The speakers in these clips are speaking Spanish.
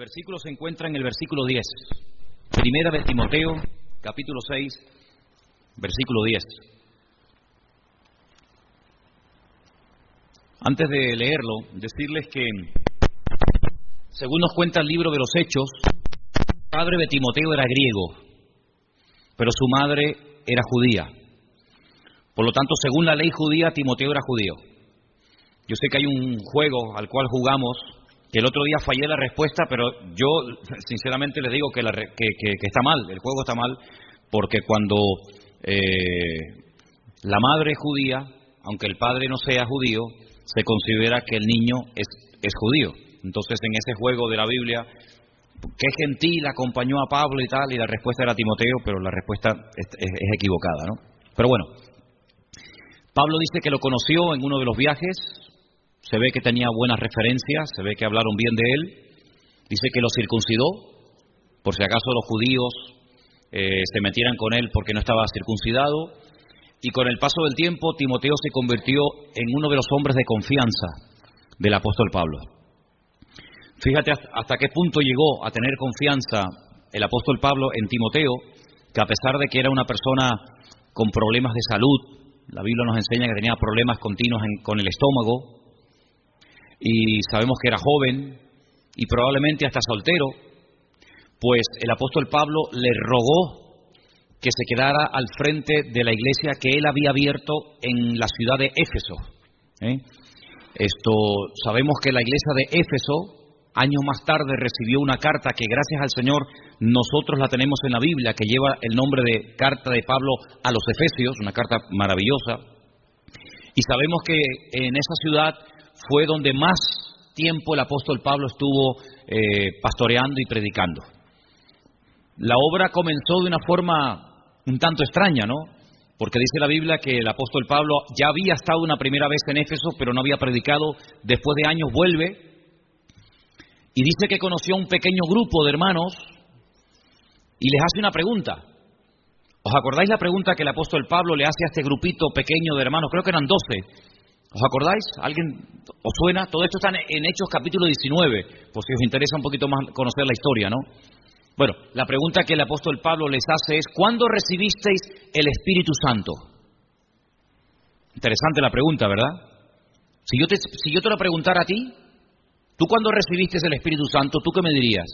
versículo se encuentra en el versículo 10. Primera de Timoteo, capítulo 6, versículo 10. Antes de leerlo, decirles que, según nos cuenta el libro de los Hechos, el padre de Timoteo era griego, pero su madre era judía. Por lo tanto, según la ley judía, Timoteo era judío. Yo sé que hay un juego al cual jugamos, que el otro día fallé la respuesta, pero yo sinceramente les digo que está mal, el juego está mal, porque cuando la madre es judía, aunque el padre no sea judío, se considera que el niño es judío. Entonces, en ese juego de la Biblia, ¿qué gentil acompañó a Pablo y tal? Y la respuesta era Timoteo, pero la respuesta es equivocada, ¿no? Pero bueno, Pablo dice que lo conoció en uno de los viajes. Se ve que tenía buenas referencias, se ve que hablaron bien de él. Dice que lo circuncidó, por si acaso los judíos se metieran con él porque no estaba circuncidado. Y con el paso del tiempo, Timoteo se convirtió en uno de los hombres de confianza del apóstol Pablo. Fíjate hasta qué punto llegó a tener confianza el apóstol Pablo en Timoteo, que a pesar de que era una persona con problemas de salud, la Biblia nos enseña que tenía problemas continuos con el estómago, y sabemos que era joven y probablemente hasta soltero, pues el apóstol Pablo le rogó que se quedara al frente de la iglesia que él había abierto en la ciudad de Éfeso. Sabemos que la iglesia de Éfeso, años más tarde, recibió una carta que gracias al Señor nosotros la tenemos en la Biblia, que lleva el nombre de Carta de Pablo a los Efesios, una carta maravillosa. Y sabemos que en esa ciudad fue donde más tiempo el apóstol Pablo estuvo pastoreando y predicando. La obra comenzó de una forma un tanto extraña, ¿no? Porque dice la Biblia que el apóstol Pablo ya había estado una primera vez en Éfeso, pero no había predicado. Después de años vuelve y dice que conoció a un pequeño grupo de hermanos y les hace una pregunta. ¿Os acordáis la pregunta que el apóstol Pablo le hace a este grupito pequeño de hermanos? Creo que eran 12. ¿Os acordáis? ¿Alguien os suena? Todo esto está en Hechos capítulo 19, por si os interesa un poquito más conocer la historia, ¿no? Bueno, la pregunta que el apóstol Pablo les hace es: ¿cuándo recibisteis el Espíritu Santo? Interesante la pregunta, ¿verdad? Si yo te lo preguntara a ti, ¿tú cuándo recibiste el Espíritu Santo? ¿Tú qué me dirías?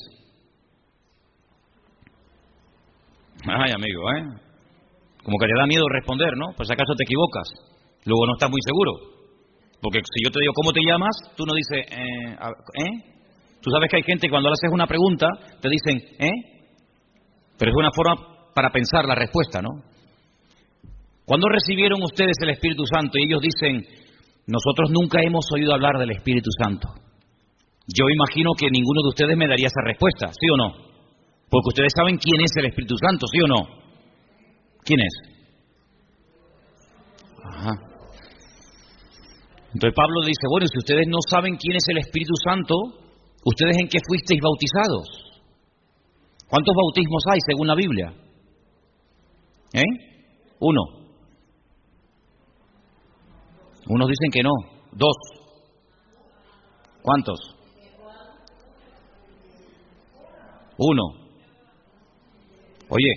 Ay, amigo, como que te da miedo responder, ¿no? Pues acaso te equivocas. Luego no estás muy seguro. Porque si yo te digo ¿cómo te llamas? Tú no dices, Tú sabes que hay gente que cuando le haces una pregunta te dicen, Pero es una forma para pensar la respuesta, ¿no? ¿Cuándo recibieron ustedes el Espíritu Santo? Y ellos dicen, nosotros nunca hemos oído hablar del Espíritu Santo. Yo imagino que ninguno de ustedes me daría esa respuesta, ¿sí o no? Porque ustedes saben quién es el Espíritu Santo, ¿sí o no? ¿Quién es? Ajá. Entonces Pablo dice, bueno, si ustedes no saben quién es el Espíritu Santo, ¿ustedes en qué fuisteis bautizados? ¿Cuántos bautismos hay según la Biblia? 1. Unos dicen que no. 2. ¿Cuántos? 1. Oye,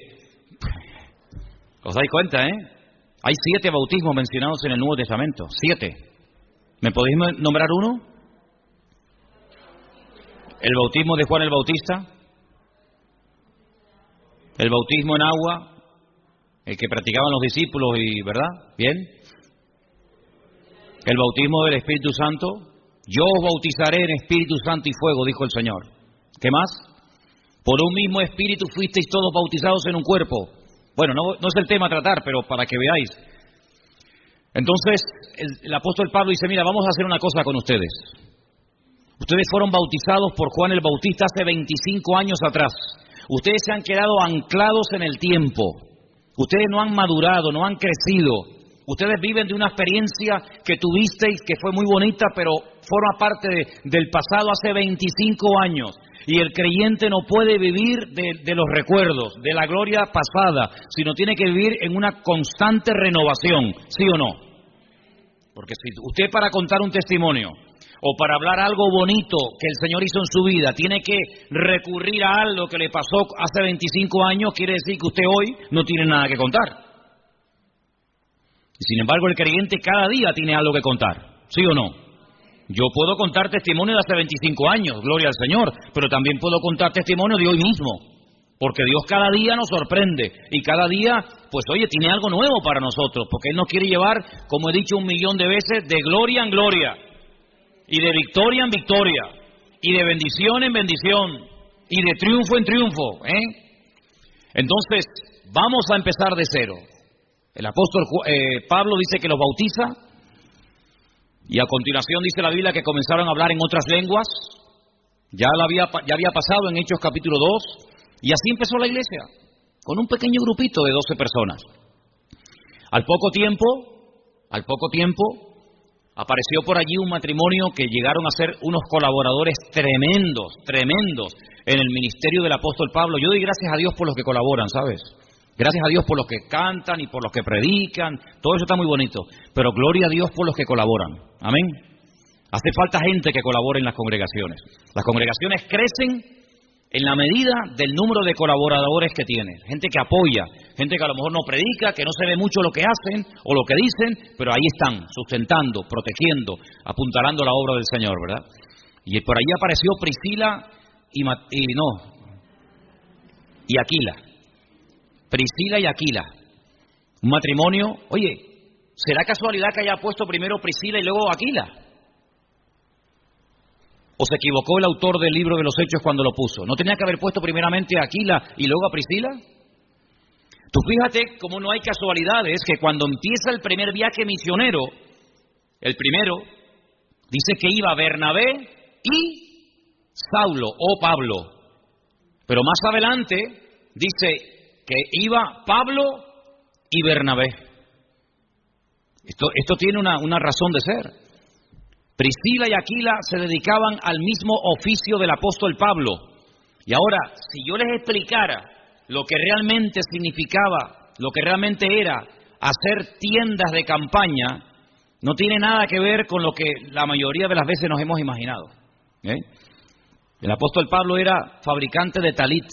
¿os dais cuenta, Hay 7 bautismos mencionados en el Nuevo Testamento. 7. ¿Me podéis nombrar uno? El bautismo de Juan el Bautista. El bautismo en agua, el que practicaban los discípulos, y ¿verdad? ¿Bien? El bautismo del Espíritu Santo. Yo os bautizaré en Espíritu Santo y fuego, dijo el Señor. ¿Qué más? Por un mismo Espíritu fuisteis todos bautizados en un cuerpo. Bueno, no es el tema a tratar, pero para que veáis. Entonces, el apóstol Pablo dice, mira, vamos a hacer una cosa con ustedes. Ustedes fueron bautizados por Juan el Bautista hace 25 años atrás. Ustedes se han quedado anclados en el tiempo. Ustedes no han madurado, no han crecido. Ustedes viven de una experiencia que tuvisteis que fue muy bonita, pero forma parte del pasado hace 25 años. Y el creyente no puede vivir de los recuerdos, de la gloria pasada, sino tiene que vivir en una constante renovación, ¿sí o no? Porque si usted, para contar un testimonio, o para hablar algo bonito que el Señor hizo en su vida, tiene que recurrir a algo que le pasó hace 25 años, quiere decir que usted hoy no tiene nada que contar. Y sin embargo, el creyente cada día tiene algo que contar, ¿sí o no? Yo puedo contar testimonio de hace 25 años, gloria al Señor, pero también puedo contar testimonio de hoy mismo, porque Dios cada día nos sorprende y cada día, pues oye, tiene algo nuevo para nosotros, porque Él nos quiere llevar, como he dicho 1.000.000 de veces, de gloria en gloria, y de victoria en victoria, y de bendición en bendición, y de triunfo en triunfo, Entonces, vamos a empezar de cero. El apóstol Pablo dice que los bautiza, y a continuación dice la Biblia que comenzaron a hablar en otras lenguas. Ya había pasado en Hechos capítulo 2, y así empezó la iglesia, con un pequeño grupito de 12 personas. Al poco tiempo, apareció por allí un matrimonio que llegaron a ser unos colaboradores tremendos en el ministerio del apóstol Pablo. Yo doy gracias a Dios por los que colaboran, ¿sabes? Gracias a Dios por los que cantan y por los que predican, todo eso está muy bonito, pero gloria a Dios por los que colaboran, amén. Hace falta gente que colabore en las congregaciones. Las congregaciones crecen en la medida del número de colaboradores que tienen, gente que apoya, gente que a lo mejor no predica, que no se ve mucho lo que hacen o lo que dicen, pero ahí están, sustentando, protegiendo, apuntalando la obra del Señor, ¿verdad? Y por allí apareció Priscila y Aquila. Priscila y Aquila, un matrimonio. Oye, ¿será casualidad que haya puesto primero Priscila y luego Aquila? ¿O se equivocó el autor del libro de los Hechos cuando lo puso? ¿No tenía que haber puesto primeramente a Aquila y luego a Priscila? Tú fíjate cómo no hay casualidades, que cuando empieza el primer viaje misionero, el primero, dice que iba Bernabé y Saulo o Pablo. Pero más adelante dice que iba Pablo y Bernabé. Esto tiene una razón de ser. Priscila y Aquila se dedicaban al mismo oficio del apóstol Pablo. Y ahora, si yo les explicara lo que realmente significaba, lo que realmente era hacer tiendas de campaña, no tiene nada que ver con lo que la mayoría de las veces nos hemos imaginado. El apóstol Pablo era fabricante de talit,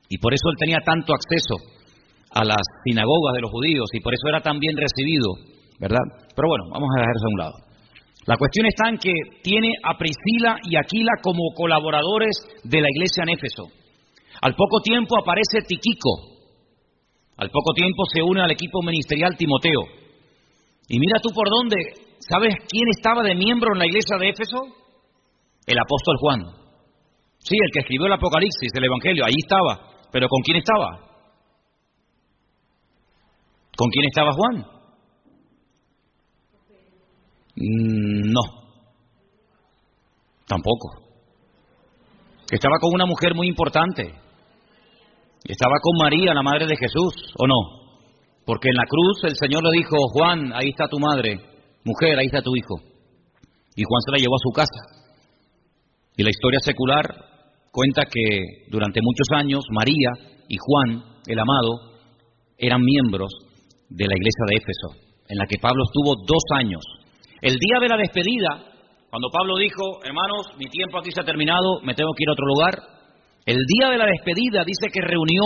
y por eso él tenía tanto acceso a las sinagogas de los judíos, y por eso era tan bien recibido, ¿verdad? Pero bueno, vamos a dejar eso a un lado. La cuestión está en que tiene a Priscila y Aquila como colaboradores de la iglesia en Éfeso. Al poco tiempo aparece Tíquico. Al poco tiempo se une al equipo ministerial Timoteo. Y mira tú por dónde. ¿Sabes quién estaba de miembro en la iglesia de Éfeso? El apóstol Juan. Sí, el que escribió el Apocalipsis, el Evangelio, ahí estaba. ¿Pero con quién estaba? ¿Con quién estaba Juan? No. Tampoco. Estaba con una mujer muy importante. Estaba con María, la madre de Jesús, ¿o no? Porque en la cruz el Señor le dijo: Juan, ahí está tu madre. Mujer, ahí está tu hijo. Y Juan se la llevó a su casa. Y la historia secular cuenta que durante muchos años María y Juan, el amado, eran miembros de la iglesia de Éfeso, en la que Pablo estuvo 2 años. El día de la despedida, cuando Pablo dijo: hermanos, mi tiempo aquí se ha terminado, me tengo que ir a otro lugar. El día de la despedida dice que reunió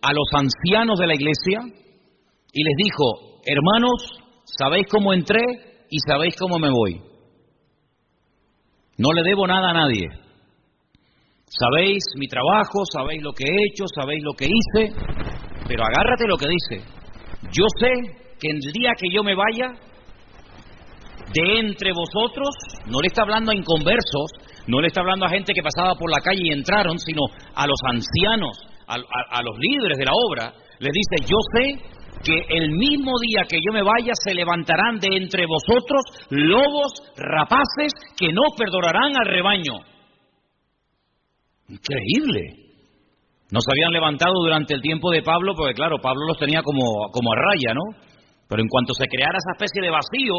a los ancianos de la iglesia y les dijo: hermanos, sabéis cómo entré y sabéis cómo me voy. No le debo nada a nadie. Sabéis mi trabajo, sabéis lo que he hecho, sabéis lo que hice, pero agárrate lo que dice. Yo sé que el día que yo me vaya, de entre vosotros, no le está hablando a inconversos, no le está hablando a gente que pasaba por la calle y entraron, sino a los ancianos, a los líderes de la obra, les dice: yo sé que el mismo día que yo me vaya se levantarán de entre vosotros lobos rapaces que no perdonarán al rebaño. Increíble. No se habían levantado durante el tiempo de Pablo, porque claro, Pablo los tenía como a raya, ¿no? Pero en cuanto se creara esa especie de vacío,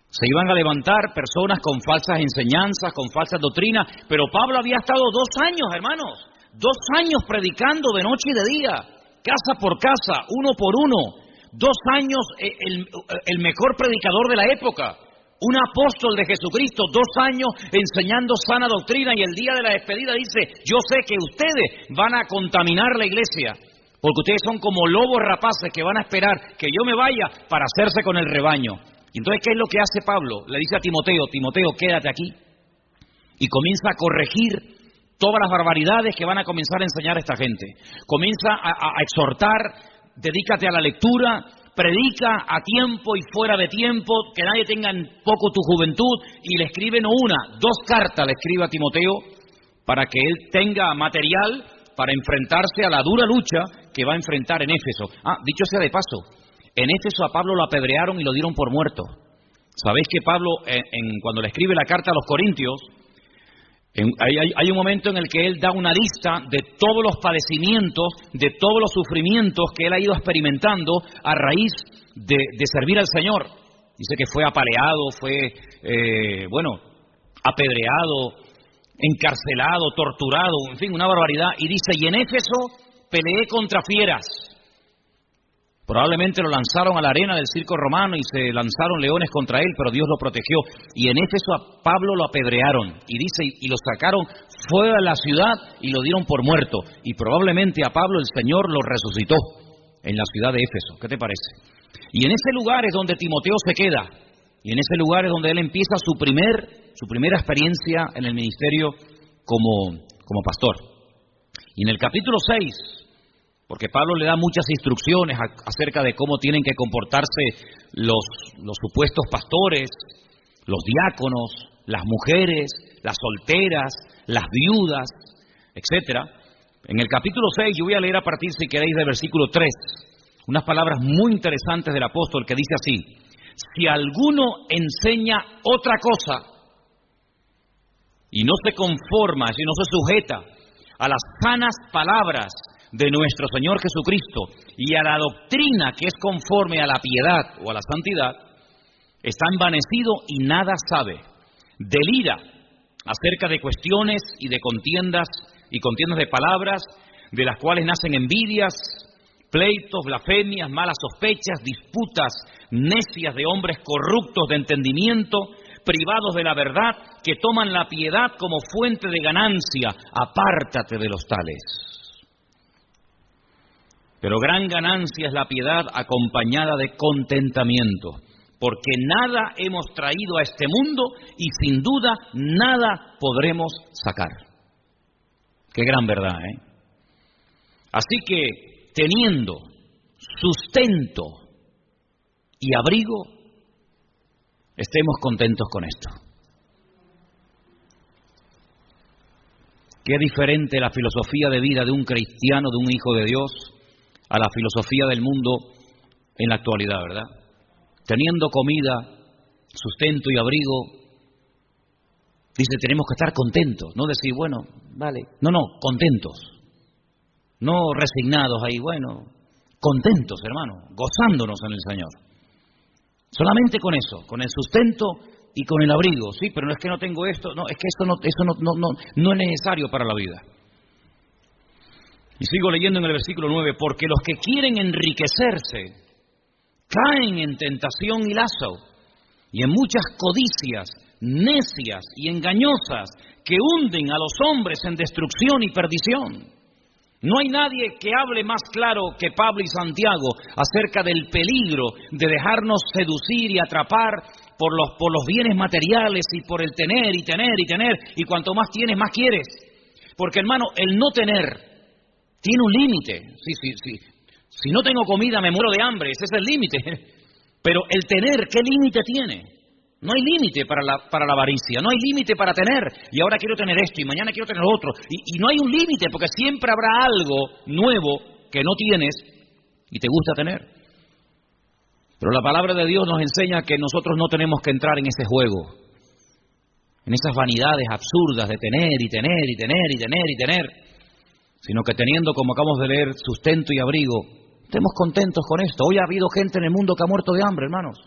se iban a levantar personas con falsas enseñanzas, con falsas doctrinas. Pero Pablo había estado 2 años, hermanos, 2 años predicando de noche y de día, casa por casa, uno por uno. 2 años, el mejor predicador de la época. Un apóstol de Jesucristo, 2 años enseñando sana doctrina, y el día de la despedida dice: yo sé que ustedes van a contaminar la iglesia, porque ustedes son como lobos rapaces que van a esperar que yo me vaya para hacerse con el rebaño. Y entonces, ¿qué es lo que hace Pablo? Le dice a Timoteo: Timoteo, quédate aquí. Y comienza a corregir todas las barbaridades que van a comenzar a enseñar a esta gente. Comienza a exhortar: dedícate a la lectura, predica a tiempo y fuera de tiempo, que nadie tenga en poco tu juventud. Y le escribe no una, 2 cartas le escribe a Timoteo para que él tenga material para enfrentarse a la dura lucha que va a enfrentar en Éfeso. Dicho sea de paso, en Éfeso a Pablo lo apedrearon y lo dieron por muerto. Sabéis que Pablo, cuando le escribe la carta a los Corintios, hay un momento en el que él da una lista de todos los padecimientos, de todos los sufrimientos que él ha ido experimentando a raíz de servir al Señor. Dice que fue apaleado, fue, apedreado, encarcelado, torturado, en fin, una barbaridad. Y dice: y en Éfeso peleé contra fieras. Probablemente lo lanzaron a la arena del circo romano y se lanzaron leones contra él, pero Dios lo protegió. Y en Éfeso a Pablo lo apedrearon, y dice, y lo sacaron fuera de la ciudad y lo dieron por muerto. Y probablemente a Pablo el Señor lo resucitó en la ciudad de Éfeso. ¿Qué te parece? Y en ese lugar es donde Timoteo se queda, y en ese lugar es donde él empieza su primera experiencia en el ministerio como pastor. Y en el capítulo 6, porque Pablo le da muchas instrucciones acerca de cómo tienen que comportarse los supuestos pastores, los diáconos, las mujeres, las solteras, las viudas, etcétera. En el capítulo 6, yo voy a leer a partir, si queréis, del versículo 3, unas palabras muy interesantes del apóstol que dice así: si alguno enseña otra cosa y no se conforma, si no se sujeta a las sanas palabras de nuestro Señor Jesucristo y a la doctrina que es conforme a la piedad o a la santidad, está envanecido y nada sabe. Delira acerca de cuestiones y de contiendas de palabras, de las cuales nacen envidias, pleitos, blasfemias, malas sospechas, disputas necias de hombres corruptos de entendimiento, privados de la verdad, que toman la piedad como fuente de ganancia. Apártate de los tales. Pero gran ganancia es la piedad acompañada de contentamiento, porque nada hemos traído a este mundo y sin duda nada podremos sacar. Qué gran verdad, ¿eh? Así que, teniendo sustento y abrigo, estemos contentos con esto. Qué diferente la filosofía de vida de un cristiano, de un hijo de Dios, a la filosofía del mundo en la actualidad, ¿verdad? Teniendo comida, sustento y abrigo, dice, tenemos que estar contentos, no decir, bueno, vale, no, contentos, no resignados ahí, bueno, contentos, hermano, gozándonos en el Señor. Solamente con eso, con el sustento y con el abrigo, sí, pero no es que no tengo esto, no, es que eso no es necesario para la vida. Y sigo leyendo en el versículo 9, porque los que quieren enriquecerse caen en tentación y lazo, y en muchas codicias necias y engañosas que hunden a los hombres en destrucción y perdición. No hay nadie que hable más claro que Pablo y Santiago acerca del peligro de dejarnos seducir y atrapar por los bienes materiales y por el tener, y cuanto más tienes, más quieres. Porque, hermano, el no tener tiene un límite. Sí. Si no tengo comida me muero de hambre, ese es el límite. Pero el tener, ¿qué límite tiene? No hay límite para la avaricia, no hay límite para tener. Y ahora quiero tener esto y mañana quiero tener lo otro. Y no hay un límite, porque siempre habrá algo nuevo que no tienes y te gusta tener. Pero la palabra de Dios nos enseña que nosotros no tenemos que entrar en ese juego, en esas vanidades absurdas de tener, sino que teniendo, como acabamos de leer, sustento y abrigo, estemos contentos con esto. Hoy ha habido gente en el mundo que ha muerto de hambre, hermanos.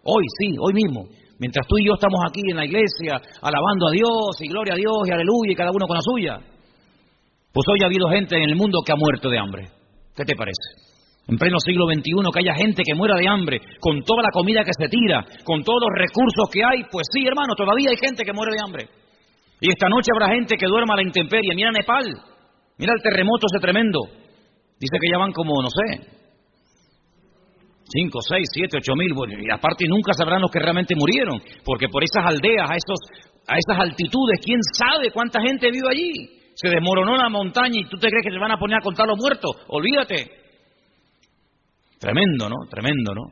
Hoy, sí, hoy mismo. Mientras tú y yo estamos aquí en la iglesia, alabando a Dios, y gloria a Dios, y aleluya, y cada uno con la suya. Pues hoy ha habido gente en el mundo que ha muerto de hambre. ¿Qué te parece? En pleno siglo XXI, que haya gente que muera de hambre, con toda la comida que se tira, con todos los recursos que hay, pues sí, hermano, todavía hay gente que muere de hambre. Y esta noche habrá gente que duerma a la intemperie. Mira Nepal, mira el terremoto ese tremendo. Dice que ya van como, no sé, 5, 6, 7, 8 mil. Bueno, y aparte nunca sabrán los que realmente murieron, porque por esas aldeas, a esas altitudes, ¿quién sabe cuánta gente vive allí? Se desmoronó la montaña y tú te crees que se van a poner a contar los muertos. Olvídate. Tremendo, ¿no? Tremendo, ¿no?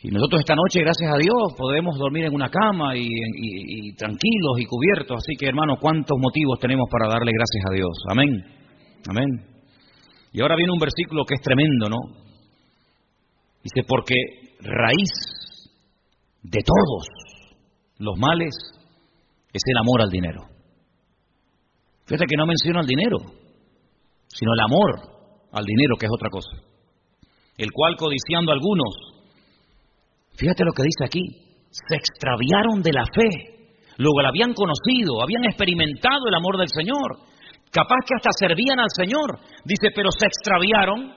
Y nosotros esta noche, gracias a Dios, podemos dormir en una cama y tranquilos y cubiertos. Así que, hermano, ¿cuántos motivos tenemos para darle gracias a Dios? Amén. Amén. Y ahora viene un versículo que es tremendo, ¿no? Dice, porque raíz de todos los males es el amor al dinero. Fíjate que no menciona el dinero, sino el amor al dinero, que es otra cosa. El cual, codiciando algunos, fíjate lo que dice aquí, se extraviaron de la fe. Luego la habían conocido, habían experimentado el amor del Señor. Capaz que hasta servían al Señor. Dice, pero se extraviaron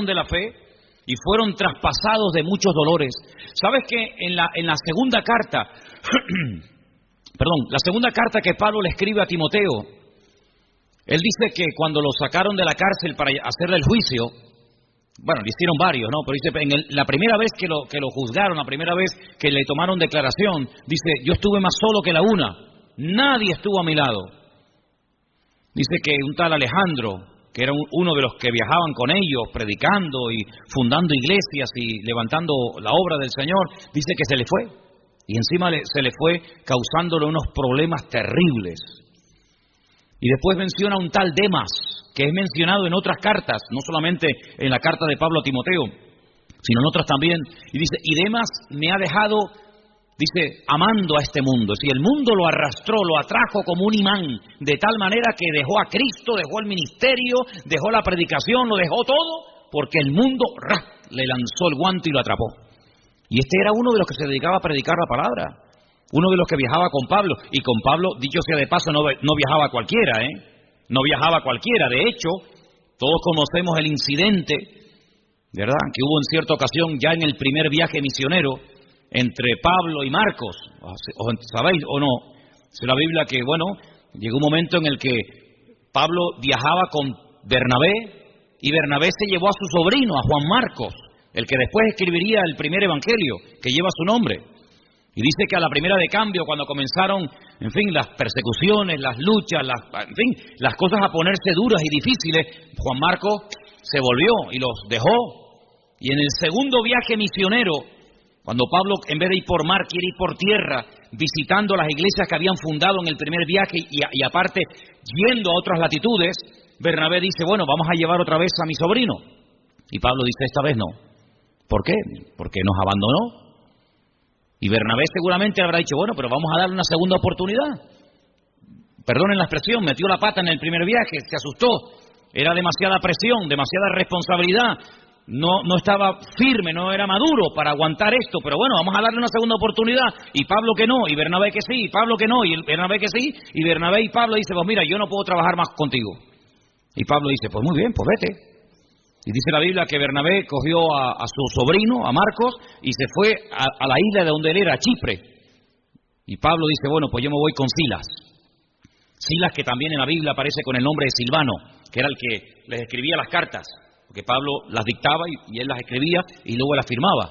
de la fe y fueron traspasados de muchos dolores. ¿Sabes que en la segunda carta, la segunda carta que Pablo le escribe a Timoteo, él dice que cuando lo sacaron de la cárcel para hacerle el juicio, bueno, le hicieron varios, ¿no? Pero dice, la primera vez que lo juzgaron, la primera vez que le tomaron declaración, dice, yo estuve más solo que la una, nadie estuvo a mi lado. Dice que un tal Alejandro, que era uno de los que viajaban con ellos, predicando y fundando iglesias y levantando la obra del Señor, dice que se le fue. Y encima se le fue causándole unos problemas terribles. Y después menciona un tal Demas, que es mencionado en otras cartas, no solamente en la carta de Pablo a Timoteo, sino en otras también. Y dice, y Demas me ha dejado, dice, amando a este mundo. Si el mundo lo arrastró, lo atrajo como un imán, de tal manera que dejó a Cristo, dejó el ministerio, dejó la predicación, lo dejó todo, porque el mundo le lanzó el guante y lo atrapó. Y este era uno de los que se dedicaba a predicar la palabra, uno de los que viajaba con Pablo. Y con Pablo, dicho sea de paso, no viajaba cualquiera, no viajaba cualquiera. De hecho, todos conocemos el incidente, ¿verdad?, que hubo en cierta ocasión ya en el primer viaje misionero entre Pablo y Marcos. ¿Sabéis o no? Dice la Biblia que, bueno, llegó un momento en el que Pablo viajaba con Bernabé y Bernabé se llevó a su sobrino, a Juan Marcos, el que después escribiría el primer evangelio que lleva su nombre. Y dice que a la primera de cambio, cuando comenzaron, en fin, las persecuciones, las luchas, las cosas a ponerse duras y difíciles, Juan Marcos se volvió y los dejó. Y en el segundo viaje misionero, cuando Pablo, en vez de ir por mar, quiere ir por tierra, visitando las iglesias que habían fundado en el primer viaje y aparte yendo a otras latitudes, Bernabé dice, bueno, vamos a llevar otra vez a mi sobrino. Y Pablo dice, esta vez no. ¿Por qué? Porque nos abandonó. Y Bernabé seguramente habrá dicho, bueno, pero vamos a darle una segunda oportunidad. Perdonen la expresión, metió la pata en el primer viaje, se asustó. Era demasiada presión, demasiada responsabilidad. No estaba firme, no era maduro para aguantar esto, pero bueno, vamos a darle una segunda oportunidad. Y Pablo que no, y Bernabé que sí, y Pablo que no, y Bernabé que sí, y Bernabé y Pablo dice, pues mira, yo no puedo trabajar más contigo. Y Pablo dice, pues muy bien, pues vete. Y dice la Biblia que Bernabé cogió a su sobrino, a Marcos, y se fue a la isla de donde él era, a Chipre. Y Pablo dice, bueno, pues yo me voy con Silas. Silas, que también en la Biblia aparece con el nombre de Silvano, que era el que les escribía las cartas. Porque Pablo las dictaba y él las escribía y luego las firmaba.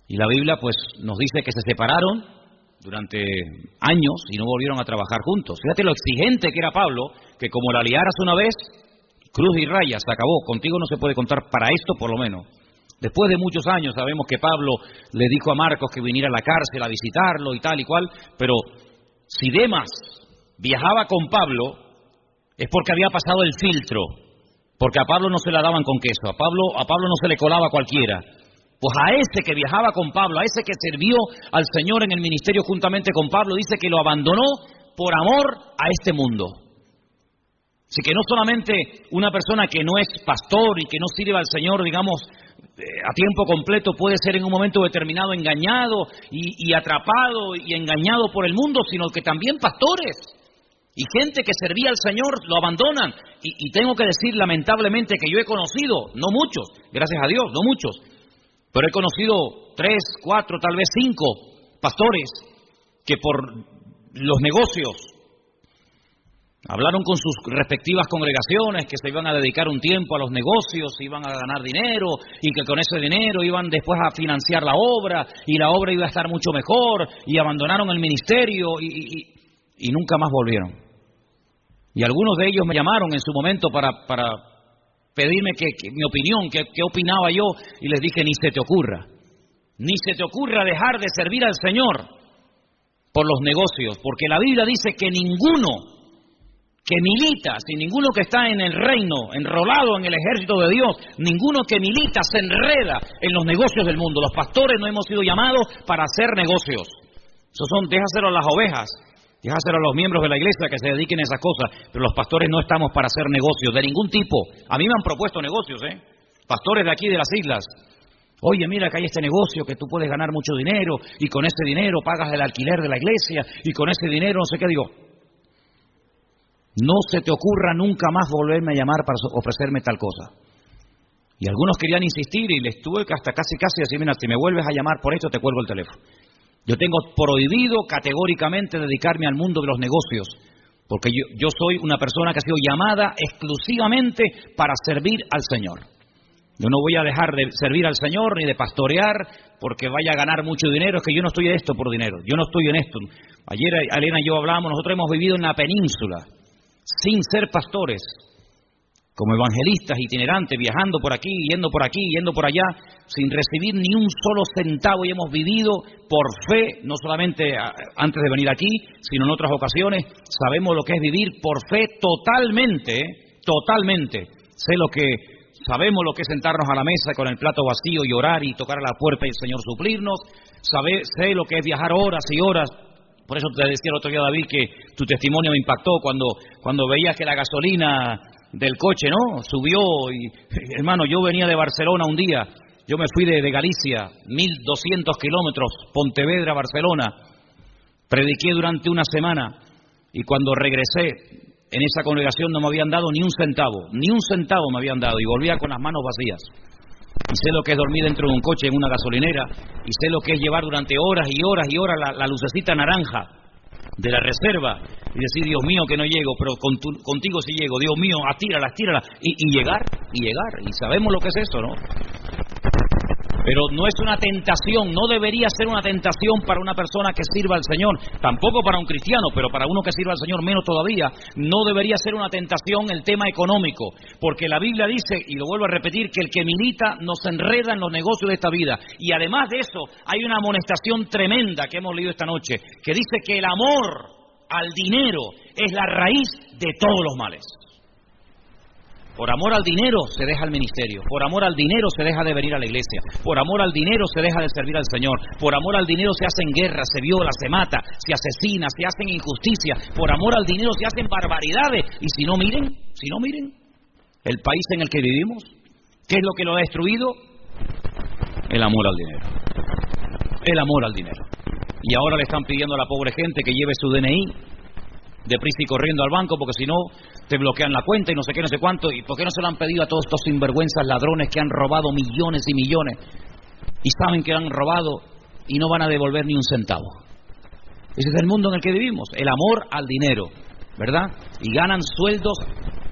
Y la Biblia pues nos dice que se separaron durante años y no volvieron a trabajar juntos. Fíjate lo exigente que era Pablo, que como la liaras una vez, cruz y raya, se acabó. Contigo no se puede contar para esto por lo menos. Después de muchos años sabemos que Pablo le dijo a Marcos que viniera a la cárcel a visitarlo y tal y cual, pero si Demas viajaba con Pablo es porque había pasado el filtro. Porque a Pablo no se la daban con queso, a Pablo no se le colaba cualquiera. Pues a ese que viajaba con Pablo, a ese que sirvió al Señor en el ministerio juntamente con Pablo, dice que lo abandonó por amor a este mundo. Así que no solamente una persona que no es pastor y que no sirve al Señor, digamos, a tiempo completo, puede ser en un momento determinado engañado y atrapado y engañado por el mundo, sino que también pastores. Y gente que servía al Señor lo abandonan. Y tengo que decir lamentablemente que yo he conocido, no muchos, gracias a Dios, no muchos, pero he conocido 3, 4, tal vez 5 pastores que por los negocios hablaron con sus respectivas congregaciones que se iban a dedicar un tiempo a los negocios, iban a ganar dinero y que con ese dinero iban después a financiar la obra y la obra iba a estar mucho mejor y abandonaron el ministerio y nunca más volvieron. Y algunos de ellos me llamaron en su momento para pedirme que mi opinión, qué opinaba yo, y les dije, ni se te ocurra dejar de servir al Señor por los negocios, porque la Biblia dice que ninguno que milita, si ninguno que está en el reino, enrolado en el ejército de Dios, ninguno que milita se enreda en los negocios del mundo. Los pastores no hemos sido llamados para hacer negocios. Déjaselo a las ovejas, déjaselo a los miembros de la iglesia que se dediquen a esas cosas, pero los pastores no estamos para hacer negocios de ningún tipo. A mí me han propuesto negocios, pastores de aquí de las islas. Oye, mira que hay este negocio que tú puedes ganar mucho dinero y con ese dinero pagas el alquiler de la iglesia y con ese dinero no sé qué. Digo, no se te ocurra nunca más volverme a llamar para ofrecerme tal cosa. Y algunos querían insistir y les tuve que hasta casi decir, mira, si me vuelves a llamar por esto te cuelgo el teléfono. Yo tengo prohibido categóricamente dedicarme al mundo de los negocios, porque yo soy una persona que ha sido llamada exclusivamente para servir al Señor. Yo no voy a dejar de servir al Señor ni de pastorear porque vaya a ganar mucho dinero. Es que yo no estoy en esto por dinero, yo no estoy en esto. Ayer Elena y yo hablábamos, nosotros hemos vivido en la península sin ser pastores, como evangelistas itinerantes, viajando por aquí, yendo por allá, sin recibir ni un solo centavo, y hemos vivido por fe, no solamente antes de venir aquí, sino en otras ocasiones. Sabemos lo que es vivir por fe totalmente. Sabemos lo que es sentarnos a la mesa con el plato vacío y orar y tocar a la puerta y el Señor suplirnos. Sé lo que es viajar horas y horas. Por eso te decía el otro día, David, que tu testimonio me impactó cuando veías que la gasolina del coche, ¿no?, subió. Y hermano, yo venía de Barcelona un día, yo me fui de Galicia, 1.200 kilómetros, Pontevedra, Barcelona, prediqué durante una semana y cuando regresé en esa congregación no me habían dado ni un centavo me habían dado, y volvía con las manos vacías. Y sé lo que es dormir dentro de un coche en una gasolinera, y sé lo que es llevar durante horas y horas y horas la lucecita naranja de la reserva y decir, Dios mío, que no llego, pero contigo sí llego, Dios mío, estírala, y llegar, y sabemos lo que es eso, ¿no? Pero no es una tentación, no debería ser una tentación para una persona que sirva al Señor, tampoco para un cristiano, pero para uno que sirva al Señor menos todavía. No debería ser una tentación el tema económico, porque la Biblia dice, y lo vuelvo a repetir, que el que milita no se enreda en los negocios de esta vida. Y además de eso, hay una amonestación tremenda que hemos leído esta noche, que dice que el amor al dinero es la raíz de todos los males. Por amor al dinero se deja el ministerio, por amor al dinero se deja de venir a la iglesia, por amor al dinero se deja de servir al Señor, por amor al dinero se hacen guerras, se viola, se mata, se asesina, se hacen injusticias, por amor al dinero se hacen barbaridades. Y si no miren el país en el que vivimos, ¿qué es lo que lo ha destruido? El amor al dinero. Y ahora le están pidiendo a la pobre gente que lleve su DNI deprisa y corriendo al banco, porque si no te bloquean la cuenta y no sé qué, no sé cuánto. ¿Y por qué no se lo han pedido a todos estos sinvergüenzas ladrones que han robado millones y millones y saben que han robado y no van a devolver ni un centavo? Ese es el mundo en el que vivimos, el amor al dinero, ¿verdad? Y ganan sueldos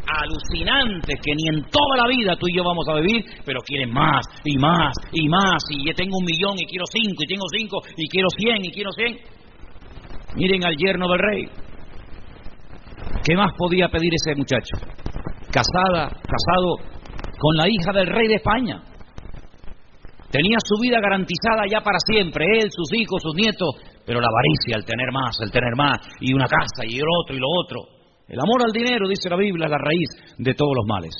alucinantes que ni en toda la vida tú y yo vamos a vivir, pero quieren más y más y más. Y yo tengo 1 millón y quiero 5, y tengo 5 y quiero 100 y quiero 100. Miren al yerno del rey. ¿Qué más podía pedir ese muchacho? Casado con la hija del rey de España. Tenía su vida garantizada ya para siempre, él, sus hijos, sus nietos, pero la avaricia, el tener más, y una casa, y el otro, y lo otro. El amor al dinero, dice la Biblia, es la raíz de todos los males.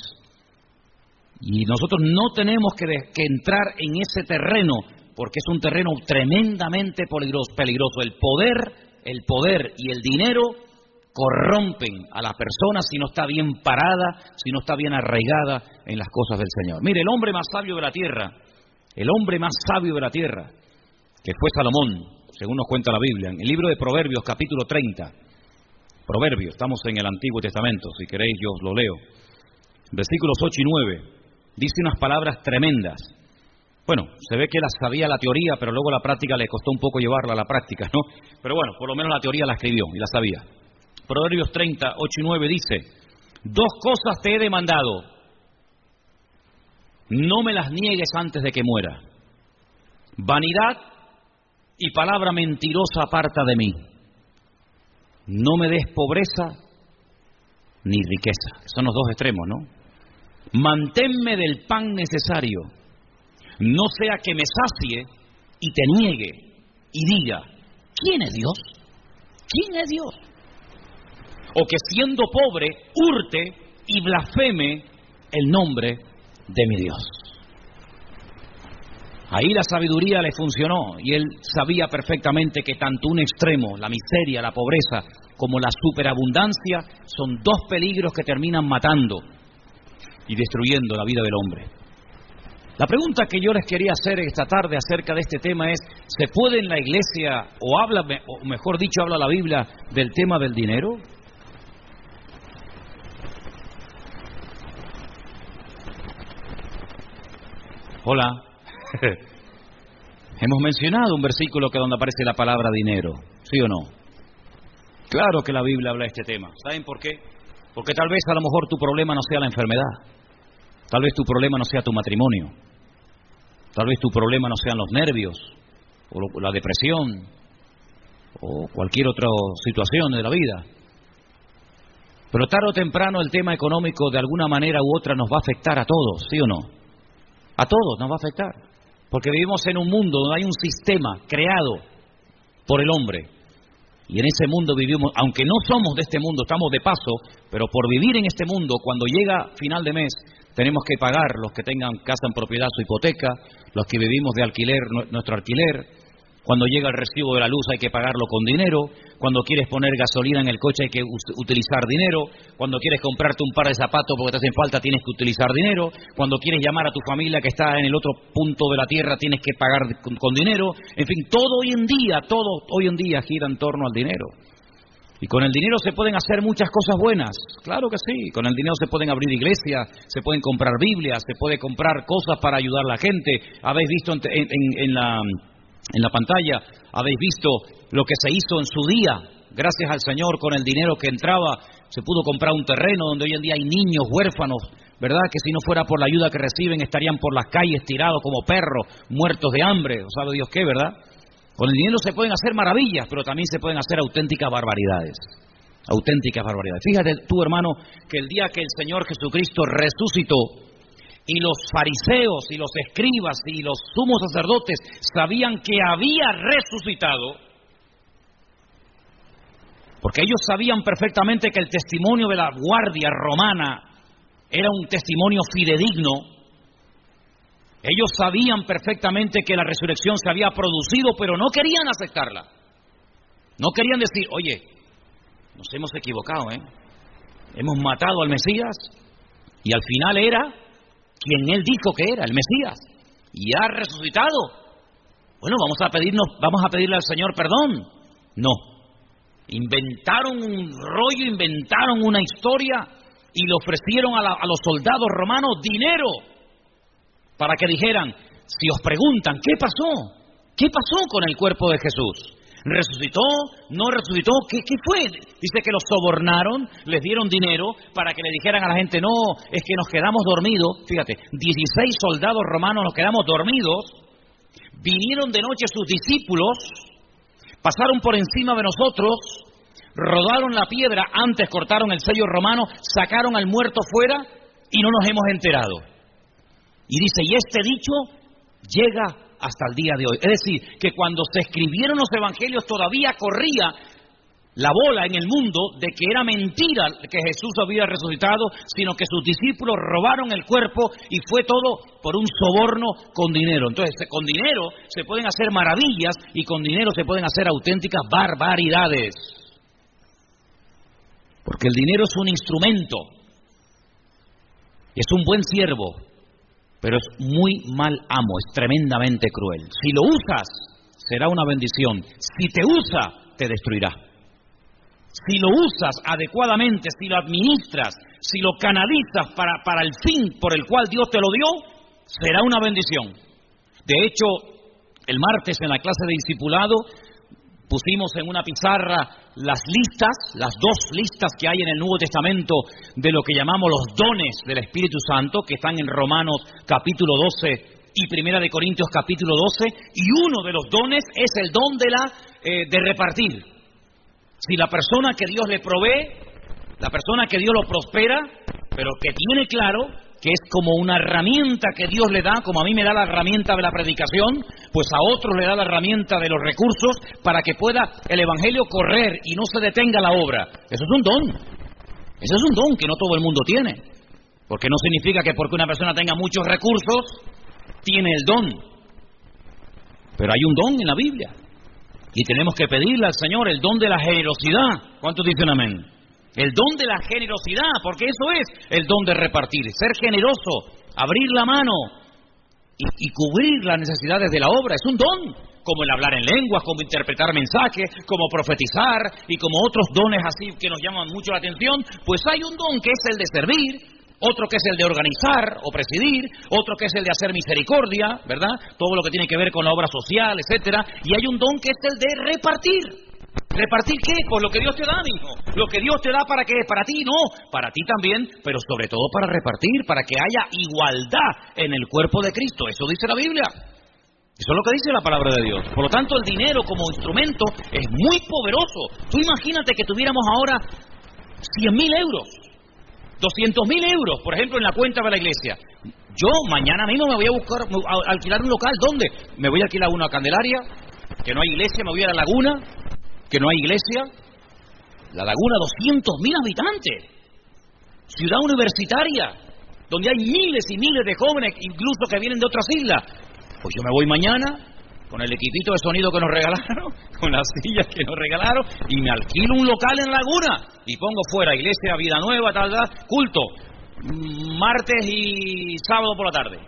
Y nosotros no tenemos que entrar en ese terreno, porque es un terreno tremendamente peligroso. El poder y el dinero corrompen a la persona si no está bien parada, si no está bien arraigada en las cosas del Señor. Mire, el hombre más sabio de la tierra, que fue Salomón, según nos cuenta la Biblia, en el libro de Proverbios, capítulo 30, Proverbios, estamos en el Antiguo Testamento, si queréis yo os lo leo. Versículos 8 y 9, dice unas palabras tremendas. Bueno, se ve que la sabía la teoría, pero luego la práctica le costó un poco llevarla a la práctica, ¿no? Pero bueno, por lo menos la teoría la escribió y la sabía. Proverbios 30, 8 y 9 dice: 2 cosas te he demandado, no me las niegues antes de que muera. Vanidad y palabra mentirosa aparta de mí. No me des pobreza ni riqueza. Son los 2 extremos, ¿no? Manténme del pan necesario, no sea que me sacie y te niegue y diga: ¿quién es Dios? ¿Quién es Dios? O que siendo pobre hurte y blasfeme el nombre de mi Dios. Ahí la sabiduría le funcionó y él sabía perfectamente que tanto un extremo, la miseria, la pobreza, como la superabundancia, son 2 peligros que terminan matando y destruyendo la vida del hombre. La pregunta que yo les quería hacer esta tarde acerca de este tema es: ¿se puede en la iglesia, o mejor dicho, habla la Biblia del tema del dinero? Hola. Hemos mencionado un versículo que donde aparece la palabra dinero, ¿sí o no? Claro que la Biblia habla de este tema. ¿Saben por qué? Porque tal vez a lo mejor tu problema no sea la enfermedad. Tal vez tu problema no sea tu matrimonio. Tal vez tu problema no sean los nervios, o la depresión, o cualquier otra situación de la vida. Pero tarde o temprano el tema económico de alguna manera u otra nos va a afectar a todos, ¿sí o no? A todos nos va a afectar. Porque vivimos en un mundo donde hay un sistema creado por el hombre. Y en ese mundo vivimos, aunque no somos de este mundo, estamos de paso, pero por vivir en este mundo, cuando llega final de mes, tenemos que pagar, los que tengan casa en propiedad, su hipoteca, los que vivimos de alquiler, nuestro alquiler. Cuando llega el recibo de la luz hay que pagarlo con dinero. Cuando quieres poner gasolina en el coche hay que utilizar dinero. Cuando quieres comprarte un par de zapatos porque te hacen falta tienes que utilizar dinero. Cuando quieres llamar a tu familia que está en el otro punto de la tierra tienes que pagar con dinero. En fin, todo hoy en día gira en torno al dinero. Y con el dinero se pueden hacer muchas cosas buenas. Claro que sí. Con el dinero se pueden abrir iglesias, se pueden comprar Biblias, se puede comprar cosas para ayudar a la gente. Habéis visto en la pantalla, habéis visto lo que se hizo en su día. Gracias al Señor, con el dinero que entraba, se pudo comprar un terreno donde hoy en día hay niños huérfanos, ¿verdad? Que si no fuera por la ayuda que reciben, estarían por las calles tirados como perros, muertos de hambre, o sabe Dios qué, ¿verdad? Con el dinero se pueden hacer maravillas, pero también se pueden hacer auténticas barbaridades. Auténticas barbaridades. Fíjate tú, hermano, que el día que el Señor Jesucristo resucitó, y los fariseos y los escribas y los sumos sacerdotes sabían que había resucitado, porque ellos sabían perfectamente que el testimonio de la guardia romana era un testimonio fidedigno. Ellos sabían perfectamente que la resurrección se había producido, pero no querían aceptarla. No querían decir: oye, nos hemos equivocado, hemos matado al Mesías y al final era quien él dijo que era, el Mesías, y ha resucitado. Bueno, vamos a pedirle al Señor perdón. No. Inventaron un rollo, inventaron una historia y le ofrecieron a los soldados romanos dinero para que dijeran: si os preguntan, ¿qué pasó? ¿Qué pasó con el cuerpo de Jesús? ¿Resucitó? ¿No resucitó? ¿Qué fue? Dice que los sobornaron, les dieron dinero para que le dijeran a la gente: no, es que nos quedamos dormidos. Fíjate, 16 soldados romanos nos quedamos dormidos. Vinieron de noche sus discípulos, pasaron por encima de nosotros, rodaron la piedra, antes cortaron el sello romano, sacaron al muerto fuera y no nos hemos enterado. Y dice, y este dicho llega hasta el día de hoy. Es decir, que cuando se escribieron los evangelios todavía corría la bola en el mundo de que era mentira que Jesús había resucitado, sino que sus discípulos robaron el cuerpo y fue todo por un soborno con dinero. Entonces, con dinero se pueden hacer maravillas y con dinero se pueden hacer auténticas barbaridades. Porque el dinero es un instrumento, es un buen siervo, pero es muy mal amo, es tremendamente cruel. Si lo usas, será una bendición. Si te usa, te destruirá. si lo usas adecuadamente, si lo administras, si lo canalizas para el fin por el cual Dios te lo dio, será una bendición. De hecho, el martes en la clase de discipulado pusimos en una pizarra las listas, las 2 listas que hay en el Nuevo Testamento de lo que llamamos los dones del Espíritu Santo, que están en Romanos capítulo 12 y Primera de Corintios capítulo 12, y uno de los dones es el don de repartir. Si la persona que Dios le provee, la persona que Dios lo prospera, pero que tiene claro que es como una herramienta que Dios le da, como a mí me da la herramienta de la predicación, pues a otros le da la herramienta de los recursos para que pueda el Evangelio correr y no se detenga la obra. Eso es un don. Eso es un don que no todo el mundo tiene. Porque no significa que porque una persona tenga muchos recursos, tiene el don. Pero hay un don en la Biblia. Y tenemos que pedirle al Señor el don de la generosidad. ¿Cuántos dicen amén? El don de la generosidad, porque eso es el don de repartir. Ser generoso, abrir la mano y cubrir las necesidades de la obra. Es un don, como el hablar en lenguas, como interpretar mensajes, como profetizar y como otros dones así que nos llaman mucho la atención. Pues hay un don que es el de servir, otro que es el de organizar o presidir, otro que es el de hacer misericordia, ¿verdad? Todo lo que tiene que ver con la obra social, etcétera. Y hay un don que es el de repartir. ¿Repartir qué? Pues lo que Dios te da, mijo. Lo que Dios te da, ¿para qué? Para ti, no. Para ti también, pero sobre todo para repartir, para que haya igualdad en el cuerpo de Cristo. Eso dice la Biblia. Eso es lo que dice la palabra de Dios. Por lo tanto, el dinero como instrumento es muy poderoso. Tú imagínate que tuviéramos ahora 100.000 euros. 200.000 euros, por ejemplo, en la cuenta de la iglesia. Yo mañana mismo me voy a alquilar un local. ¿Dónde? Me voy a alquilar una Candelaria, que no hay iglesia, me voy a La Laguna, que no hay iglesia. La Laguna, 200.000 habitantes. Ciudad universitaria, donde hay miles y miles de jóvenes, incluso que vienen de otras islas. Pues yo me voy mañana con el equipito de sonido que nos regalaron, con las sillas que nos regalaron, y me alquilo un local en Laguna y pongo fuera iglesia, vida nueva, tal, culto, martes y sábado por la tarde.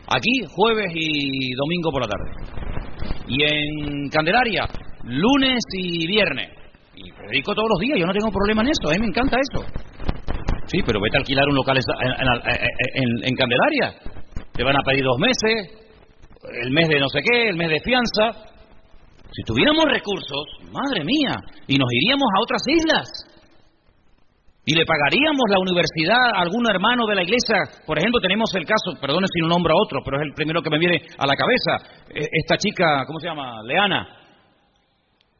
Aquí, jueves y domingo por la tarde. Y en Candelaria, lunes y viernes. Y predico todos los días, yo no tengo problema en eso, a mí me encanta eso. Sí, pero vete a alquilar un local en Candelaria. Te van a pedir 2 meses, el mes de no sé qué, el mes de fianza. Si tuviéramos recursos, madre mía, y nos iríamos a otras islas y le pagaríamos la universidad a algún hermano de la iglesia. Por ejemplo, tenemos el caso, perdone si no nombro a otro, pero es el primero que me viene a la cabeza, esta chica, ¿cómo se llama? Leana.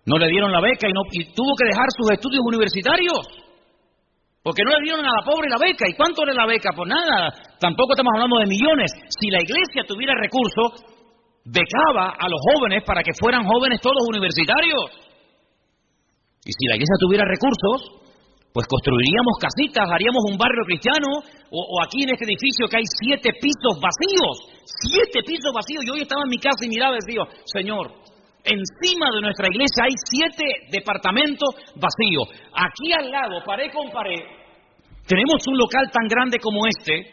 No le dieron la beca y tuvo que dejar sus estudios universitarios porque no le dieron a la pobre la beca. ¿Y cuánto era la beca? Pues nada, tampoco estamos hablando de millones. Si la iglesia tuviera recursos, becaba a los jóvenes para que fueran jóvenes todos universitarios. Y si la iglesia tuviera recursos, pues construiríamos casitas, haríamos un barrio cristiano, o aquí en este edificio que hay 7 pisos vacíos. 7 pisos vacíos. Yo hoy estaba en mi casa y miraba y decía, Señor, encima de nuestra iglesia hay 7 departamentos vacíos. Aquí al lado, pared con pared, tenemos un local tan grande como este,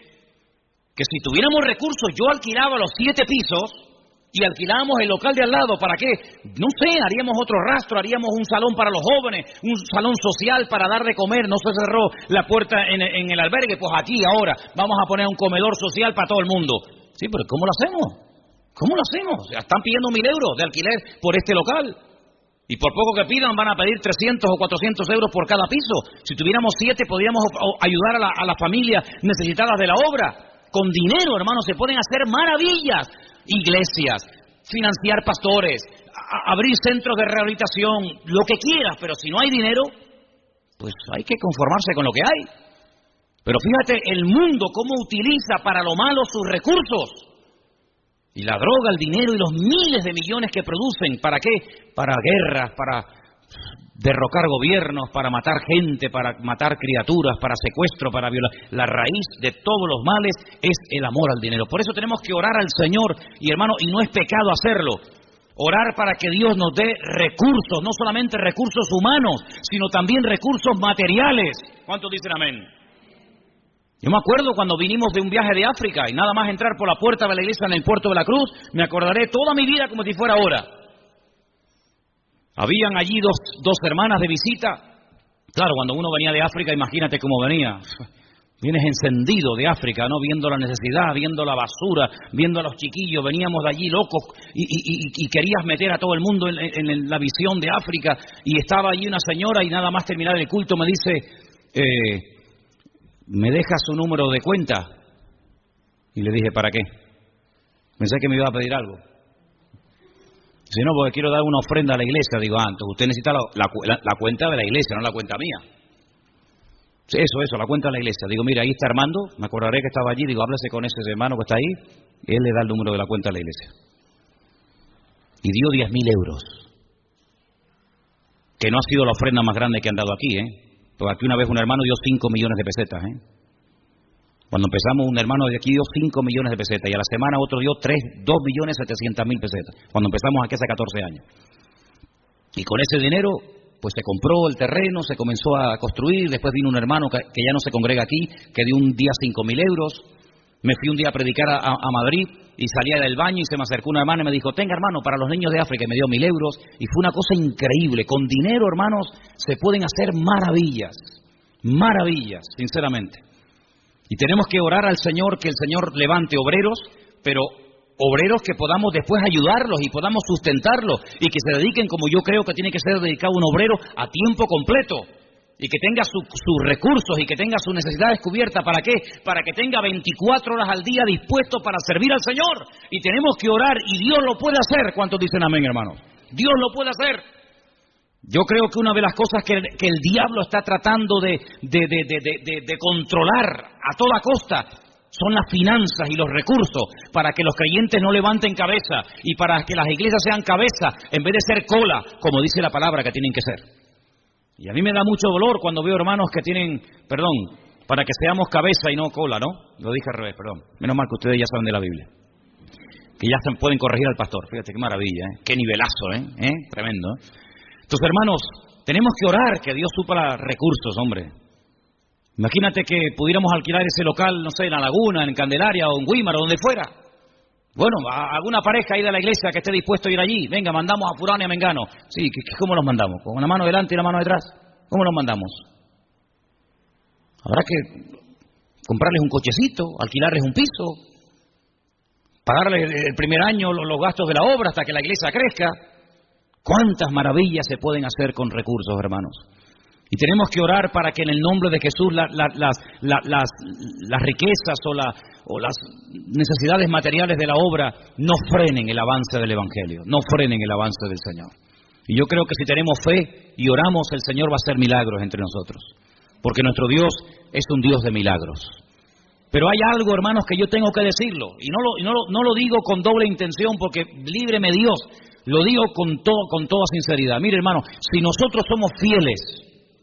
que si tuviéramos recursos, yo alquilaba los 7 pisos y alquilábamos el local de al lado. ¿Para qué? No sé, haríamos otro rastro, haríamos un salón para los jóvenes, un salón social para dar de comer. No se cerró la puerta en el albergue, pues aquí ahora vamos a poner un comedor social para todo el mundo. Sí, pero ¿cómo lo hacemos? ¿Cómo lo hacemos? Están pidiendo 1.000 euros de alquiler por este local. Y por poco que pidan van a pedir 300 o 400 euros por cada piso. Si tuviéramos 7 podríamos ayudar a las familias necesitadas de la obra. Con dinero, hermanos, se pueden hacer maravillas. Iglesias, financiar pastores, abrir centros de rehabilitación, lo que quieras. Pero si no hay dinero, pues hay que conformarse con lo que hay. Pero fíjate el mundo cómo utiliza para lo malo sus recursos. Y la droga, el dinero y los miles de millones que producen, ¿para qué? Para guerras, para derrocar gobiernos, para matar gente, para matar criaturas, para secuestro, para violar. La raíz de todos los males es el amor al dinero. Por eso tenemos que orar al Señor, y hermano, y no es pecado hacerlo. Orar para que Dios nos dé recursos, no solamente recursos humanos, sino también recursos materiales. ¿Cuántos dicen amén? Yo me acuerdo cuando vinimos de un viaje de África y nada más entrar por la puerta de la iglesia en el puerto de la Cruz, me acordaré toda mi vida como si fuera ahora. Habían allí dos hermanas de visita Claro, cuando uno venía de África, imagínate cómo venía. Vienes encendido de África, ¿no? Viendo la necesidad, viendo la basura, viendo a los chiquillos. Veníamos de allí locos y querías meter a todo el mundo en la visión de África. Y estaba allí una señora y nada más terminar el culto me dice, ¿me deja su número de cuenta? Y le dije, ¿para qué? Pensé que me iba a pedir algo. Si no, porque quiero dar una ofrenda a la iglesia. Digo, entonces usted necesita la cuenta de la iglesia, no la cuenta mía. Eso, la cuenta de la iglesia. Digo, mira, ahí está Armando, me acordaré que estaba allí. Digo, háblese con ese hermano que está ahí. Él le da el número de la cuenta de la iglesia. Y dio 10.000 euros. Que no ha sido la ofrenda más grande que han dado aquí, Porque aquí una vez un hermano dio 5 millones de pesetas, Cuando empezamos, un hermano de aquí dio 5 millones de pesetas. Y a la semana otro dio 2.700.000 pesetas. Cuando empezamos aquí hace 14 años. Y con ese dinero, pues se compró el terreno, se comenzó a construir. Después vino un hermano que ya no se congrega aquí, que dio un día 5.000 euros. Me fui un día a predicar a Madrid y salía del baño y se me acercó una hermana y me dijo, tenga hermano, para los niños de África, y me dio 1.000 euros. Y fue una cosa increíble. Con dinero, hermanos, se pueden hacer maravillas. Maravillas, sinceramente. Y tenemos que orar al Señor, que el Señor levante obreros, pero obreros que podamos después ayudarlos y podamos sustentarlos y que se dediquen, como yo creo que tiene que ser dedicado un obrero, a tiempo completo y que tenga sus recursos y que tenga sus necesidades cubiertas. ¿Para qué? Para que tenga 24 horas al día dispuesto para servir al Señor. Y tenemos que orar y Dios lo puede hacer. ¿Cuántos dicen amén, hermanos? Dios lo puede hacer. Yo creo que una de las cosas que el diablo está tratando de controlar a toda costa son las finanzas y los recursos, para que los creyentes no levanten cabeza y para que las iglesias sean cabeza en vez de ser cola, como dice la palabra que tienen que ser. Y a mí me da mucho dolor cuando veo hermanos que tienen, para que seamos cabeza y no cola, ¿no? Lo dije al revés, perdón. Menos mal que ustedes ya saben de la Biblia. Que ya se pueden corregir al pastor. Fíjate qué maravilla, qué nivelazo, tremendo. Entonces, hermanos, tenemos que orar que Dios supla recursos, hombre. Imagínate que pudiéramos alquilar ese local, no sé, en La Laguna, en Candelaria o en Guímaro, donde fuera. Bueno, a alguna pareja ahí de la iglesia que esté dispuesto a ir allí. Venga, mandamos a Fulano y a Mengano. Sí, ¿cómo los mandamos? ¿Con una mano delante y una mano detrás? ¿Cómo los mandamos? Habrá que comprarles un cochecito, alquilarles un piso, pagarles el primer año los gastos de la obra hasta que la iglesia crezca. ¿Cuántas maravillas se pueden hacer con recursos, hermanos? Y tenemos que orar para que en el nombre de Jesús las riquezas o las necesidades materiales de la obra no frenen el avance del Evangelio, no frenen el avance del Señor. Y yo creo que si tenemos fe y oramos, el Señor va a hacer milagros entre nosotros, porque nuestro Dios es un Dios de milagros. Pero hay algo, hermanos, que yo tengo que decirlo, y no lo digo con doble intención, porque líbreme Dios, lo digo con toda sinceridad. Mire, hermano, si nosotros somos fieles,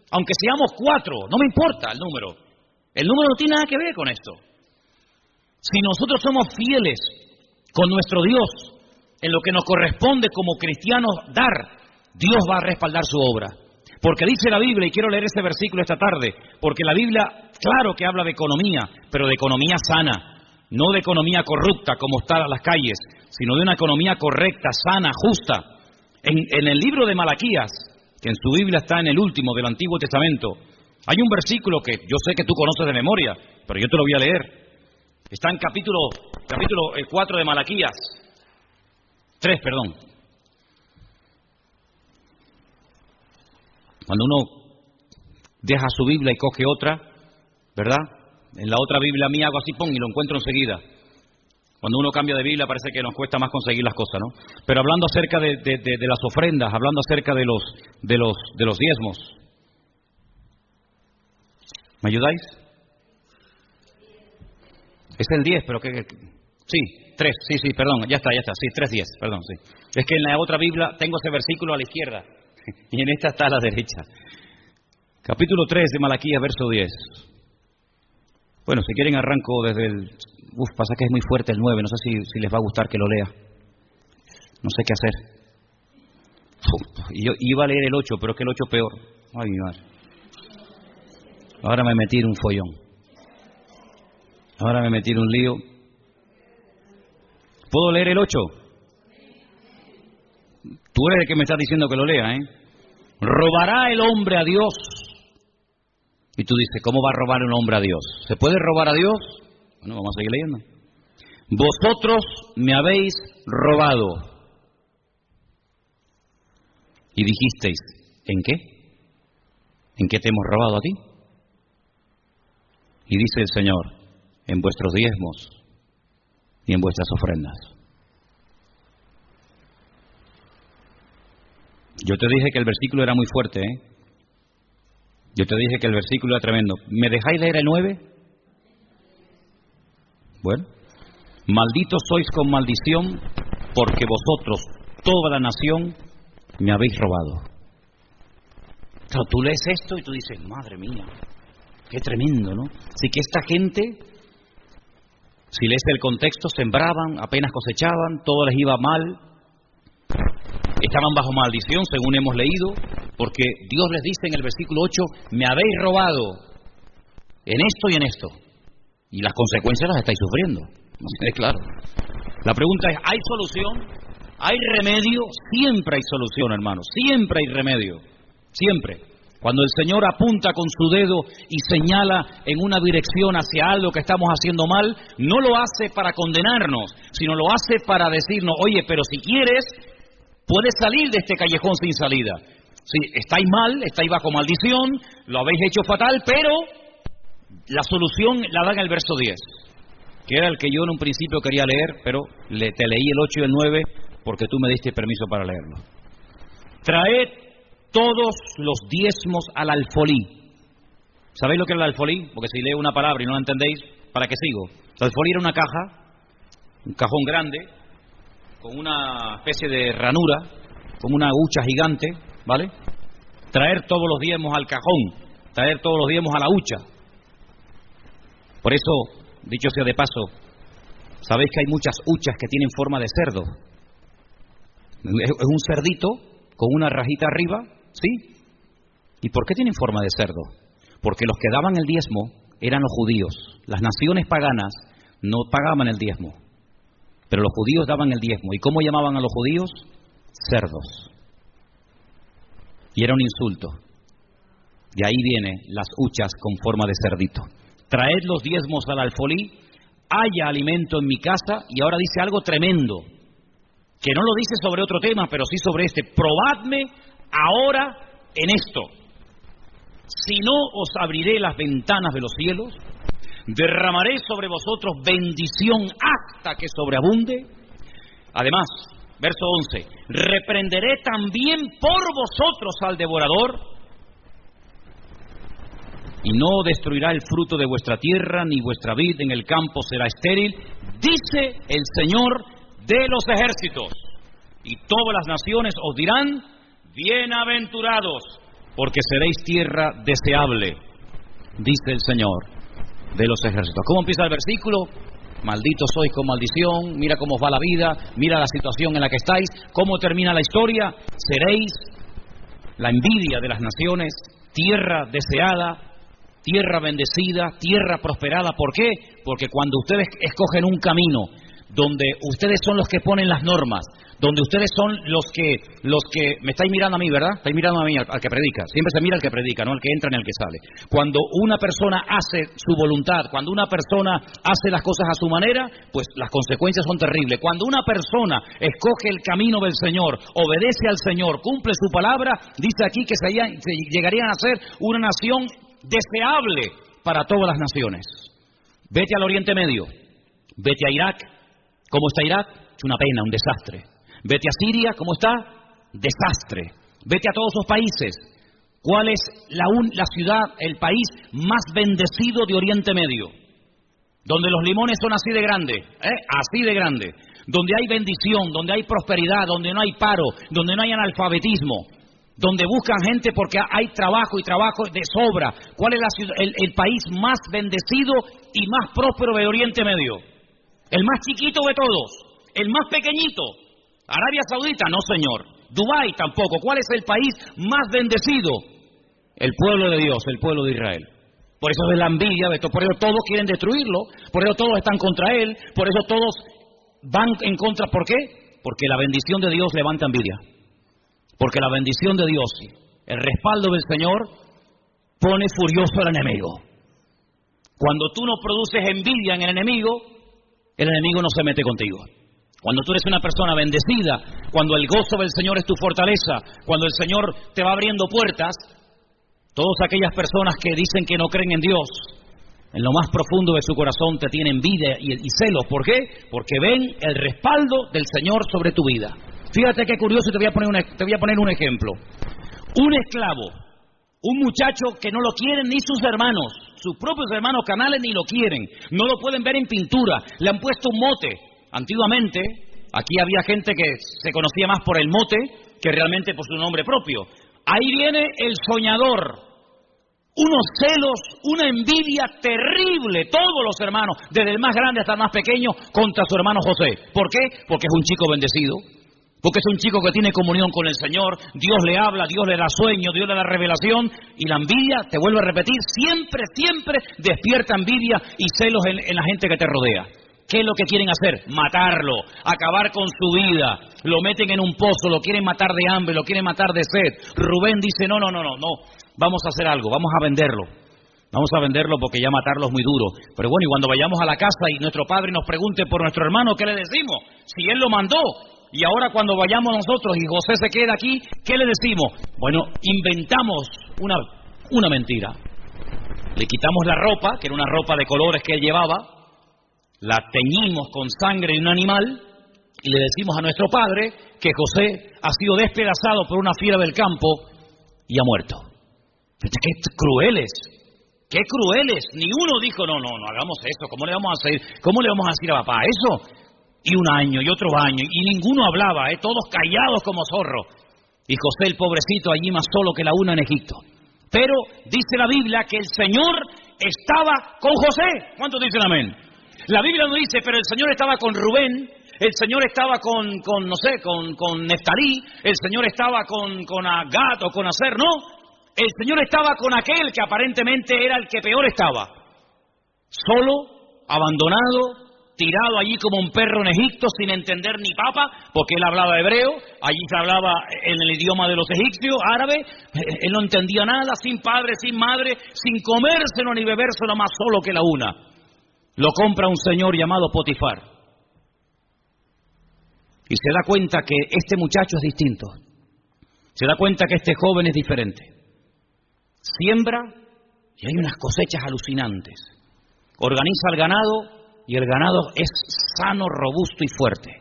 aunque seamos 4, no me importa el número no tiene nada que ver con esto. Si nosotros somos fieles con nuestro Dios en lo que nos corresponde como cristianos dar, Dios va a respaldar su obra. Porque dice la Biblia, y quiero leer ese versículo esta tarde, porque la Biblia, claro que habla de economía, pero de economía sana, no de economía corrupta como está en las calles, sino de una economía correcta, sana, justa. En el libro de Malaquías, que en su Biblia está en el último del Antiguo Testamento, hay un versículo que yo sé que tú conoces de memoria, pero yo te lo voy a leer. Está en capítulo 4 de Malaquías. 3, perdón. Cuando uno deja su Biblia y coge otra, ¿verdad? En la otra Biblia mía hago así, y lo encuentro enseguida. Cuando uno cambia de Biblia parece que nos cuesta más conseguir las cosas, ¿no? Pero hablando acerca de las ofrendas, hablando acerca de los diezmos. ¿Me ayudáis? Es el 10, pero que sí, 3, sí, perdón, ya está, sí, 3:10, perdón, sí. Es que en la otra Biblia tengo ese versículo a la izquierda y en esta está a la derecha. Capítulo 3 de Malaquías, verso 10. Bueno, si quieren arranco desde el... pasa que es muy fuerte el 9, no sé si les va a gustar que lo lea. No sé qué hacer. Yo iba a leer el 8, pero es que el 8 peor. Ay, mi madre. Ahora me metí en un follón. Ahora me metí en un lío. ¿Puedo leer el 8? Tú eres el que me estás diciendo que lo lea, ¿eh? ¿Robará el hombre a Dios? Y tú dices, ¿cómo va a robar un hombre a Dios? ¿Se puede robar a Dios? Bueno, vamos a seguir leyendo. Vosotros me habéis robado. Y dijisteis, ¿en qué? ¿En qué te hemos robado a ti? Y dice el Señor, en vuestros diezmos y en vuestras ofrendas. Yo te dije que el versículo era muy fuerte, ¿eh? Yo te dije que el versículo era tremendo. ¿Me dejáis leer el 9? Bueno. Malditos sois con maldición, porque vosotros, toda la nación, me habéis robado. Claro, tú lees esto y tú dices, madre mía, qué tremendo, ¿no? Así que esta gente, si lees el contexto, sembraban, apenas cosechaban, todo les iba mal, estaban bajo maldición, según hemos leído, porque Dios les dice en el versículo 8, me habéis robado en esto y en esto, y las consecuencias las estáis sufriendo. Es claro. La pregunta es, ¿hay solución? ¿Hay remedio? Siempre hay solución, hermano. Siempre hay remedio. Siempre. Cuando el Señor apunta con su dedo y señala en una dirección hacia algo que estamos haciendo mal, no lo hace para condenarnos, sino lo hace para decirnos, oye, pero si quieres, puedes salir de este callejón sin salida. Sí, estáis mal, estáis bajo maldición, lo habéis hecho fatal, pero la solución la da en el verso 10. Que era el que yo en un principio quería leer, pero te leí el 8 y el 9 porque tú me diste permiso para leerlo. Traed todos los diezmos al alfolí. ¿Sabéis lo que es el alfolí? Porque si leo una palabra y no la entendéis, ¿para qué sigo? El alfolí era una caja, un cajón grande, con una especie de ranura, como una hucha gigante, ¿vale? Traer todos los diezmos al cajón, traer todos los diezmos a la hucha. Por eso, dicho sea de paso, sabéis que hay muchas huchas que tienen forma de cerdo. Es un cerdito con una rajita arriba, ¿sí? ¿Y por qué tienen forma de cerdo? Porque los que daban el diezmo eran los judíos. Las naciones paganas no pagaban el diezmo, pero los judíos daban el diezmo. ¿Y cómo llamaban a los judíos? Cerdos. Y era un insulto. De ahí vienen las huchas con forma de cerdito. Traed los diezmos al alfolí, haya alimento en mi casa, y ahora dice algo tremendo, que no lo dice sobre otro tema, pero sí sobre este. Probadme ahora en esto. Si no, os abriré las ventanas de los cielos, derramaré sobre vosotros bendición hasta que sobreabunde. Además, verso 11, reprenderé también por vosotros al devorador, y no destruirá el fruto de vuestra tierra, ni vuestra vid en el campo será estéril, dice el Señor de los ejércitos. Y todas las naciones os dirán, bienaventurados, porque seréis tierra deseable, dice el Señor de los ejércitos. ¿Cómo empieza el versículo? Malditos sois con maldición, mira cómo os va la vida, mira la situación en la que estáis. ¿Cómo termina la historia? Seréis la envidia de las naciones, tierra deseada, tierra bendecida, tierra prosperada. ¿Por qué? Porque cuando ustedes escogen un camino donde ustedes son los que ponen las normas, donde ustedes son los que me estáis mirando a mí, ¿verdad? Estáis mirando a mí, al que predica. Siempre se mira al que predica, no al que entra ni al que sale. Cuando una persona hace su voluntad, cuando una persona hace las cosas a su manera, pues las consecuencias son terribles. Cuando una persona escoge el camino del Señor, obedece al Señor, cumple su palabra, dice aquí que se llegarían a ser una nación deseable para todas las naciones. Vete al Oriente Medio, vete a Irak. ¿Cómo está Irak? Es una pena, un desastre. Vete a Siria, ¿cómo está? Desastre. Vete a todos esos países. ¿Cuál es la ciudad, el país más bendecido de Oriente Medio? Donde los limones son así de grandes, así de grandes. Donde hay bendición, donde hay prosperidad, donde no hay paro, donde no hay analfabetismo, donde buscan gente porque hay trabajo y trabajo de sobra. ¿Cuál es el país más bendecido y más próspero de Oriente Medio? El más chiquito de todos, el más pequeñito. Arabia Saudita, no señor. Dubái tampoco. ¿Cuál es el país más bendecido? El pueblo de Dios, el pueblo de Israel. Por eso es la envidia de todo. Por eso todos quieren destruirlo, por eso todos están contra él, por eso todos van en contra. ¿Por qué? Porque la bendición de Dios levanta envidia. Porque la bendición de Dios, el respaldo del Señor, pone furioso al enemigo. Cuando tú no produces envidia en el enemigo no se mete contigo. Cuando tú eres una persona bendecida, cuando el gozo del Señor es tu fortaleza, cuando el Señor te va abriendo puertas, todas aquellas personas que dicen que no creen en Dios, en lo más profundo de su corazón te tienen envidia y celos. ¿Por qué? Porque ven el respaldo del Señor sobre tu vida. Fíjate qué curioso, y te voy a poner un ejemplo. Un esclavo, un muchacho que no lo quieren ni sus hermanos, sus propios hermanos carnales ni lo quieren, no lo pueden ver en pintura, le han puesto un mote. Antiguamente, aquí había gente que se conocía más por el mote que realmente por su nombre propio. Ahí viene el soñador. Unos celos, una envidia terrible, todos los hermanos, desde el más grande hasta el más pequeño, contra su hermano José. ¿Por qué? Porque es un chico bendecido, porque es un chico que tiene comunión con el Señor, Dios le habla, Dios le da sueño, Dios le da revelación, y la envidia, te vuelvo a repetir, siempre despierta envidia y celos en la gente que te rodea. ¿Qué es lo que quieren hacer? Matarlo, acabar con su vida, lo meten en un pozo, lo quieren matar de hambre, lo quieren matar de sed. Rubén dice, no, vamos a hacer algo, vamos a venderlo porque ya matarlo es muy duro. Pero bueno, y cuando vayamos a la casa y nuestro padre nos pregunte por nuestro hermano, ¿qué le decimos? Si él lo mandó, y ahora cuando vayamos nosotros y José se queda aquí, ¿qué le decimos? Bueno, inventamos una mentira. Le quitamos la ropa, que era una ropa de colores que él llevaba, la teñimos con sangre de un animal y le decimos a nuestro padre que José ha sido despedazado por una fiera del campo y ha muerto. ¡Qué crueles! ¡Qué crueles! Ni uno dijo, no hagamos eso, ¿cómo le vamos a hacer? ¿Cómo le vamos a decir a papá eso? Y un año, y otro año, y ninguno hablaba, todos callados como zorros. Y José, el pobrecito, allí más solo que la una en Egipto. Pero dice la Biblia que el Señor estaba con José. ¿Cuántos dicen amén? La Biblia no dice, pero el Señor estaba con Rubén, el Señor estaba con Neftalí, el Señor estaba con Agad o con Aser, no. El Señor estaba con aquel que aparentemente era el que peor estaba. Solo, abandonado, tirado allí como un perro en Egipto sin entender ni papa, porque él hablaba hebreo, allí se hablaba en el idioma de los egipcios, árabe, él no entendía nada, sin padre, sin madre, sin comérselo ni bebérselo, más solo que la una. Lo compra un señor llamado Potifar. Y se da cuenta que este muchacho es distinto. Se da cuenta que este joven es diferente. Siembra y hay unas cosechas alucinantes. Organiza el ganado y el ganado es sano, robusto y fuerte.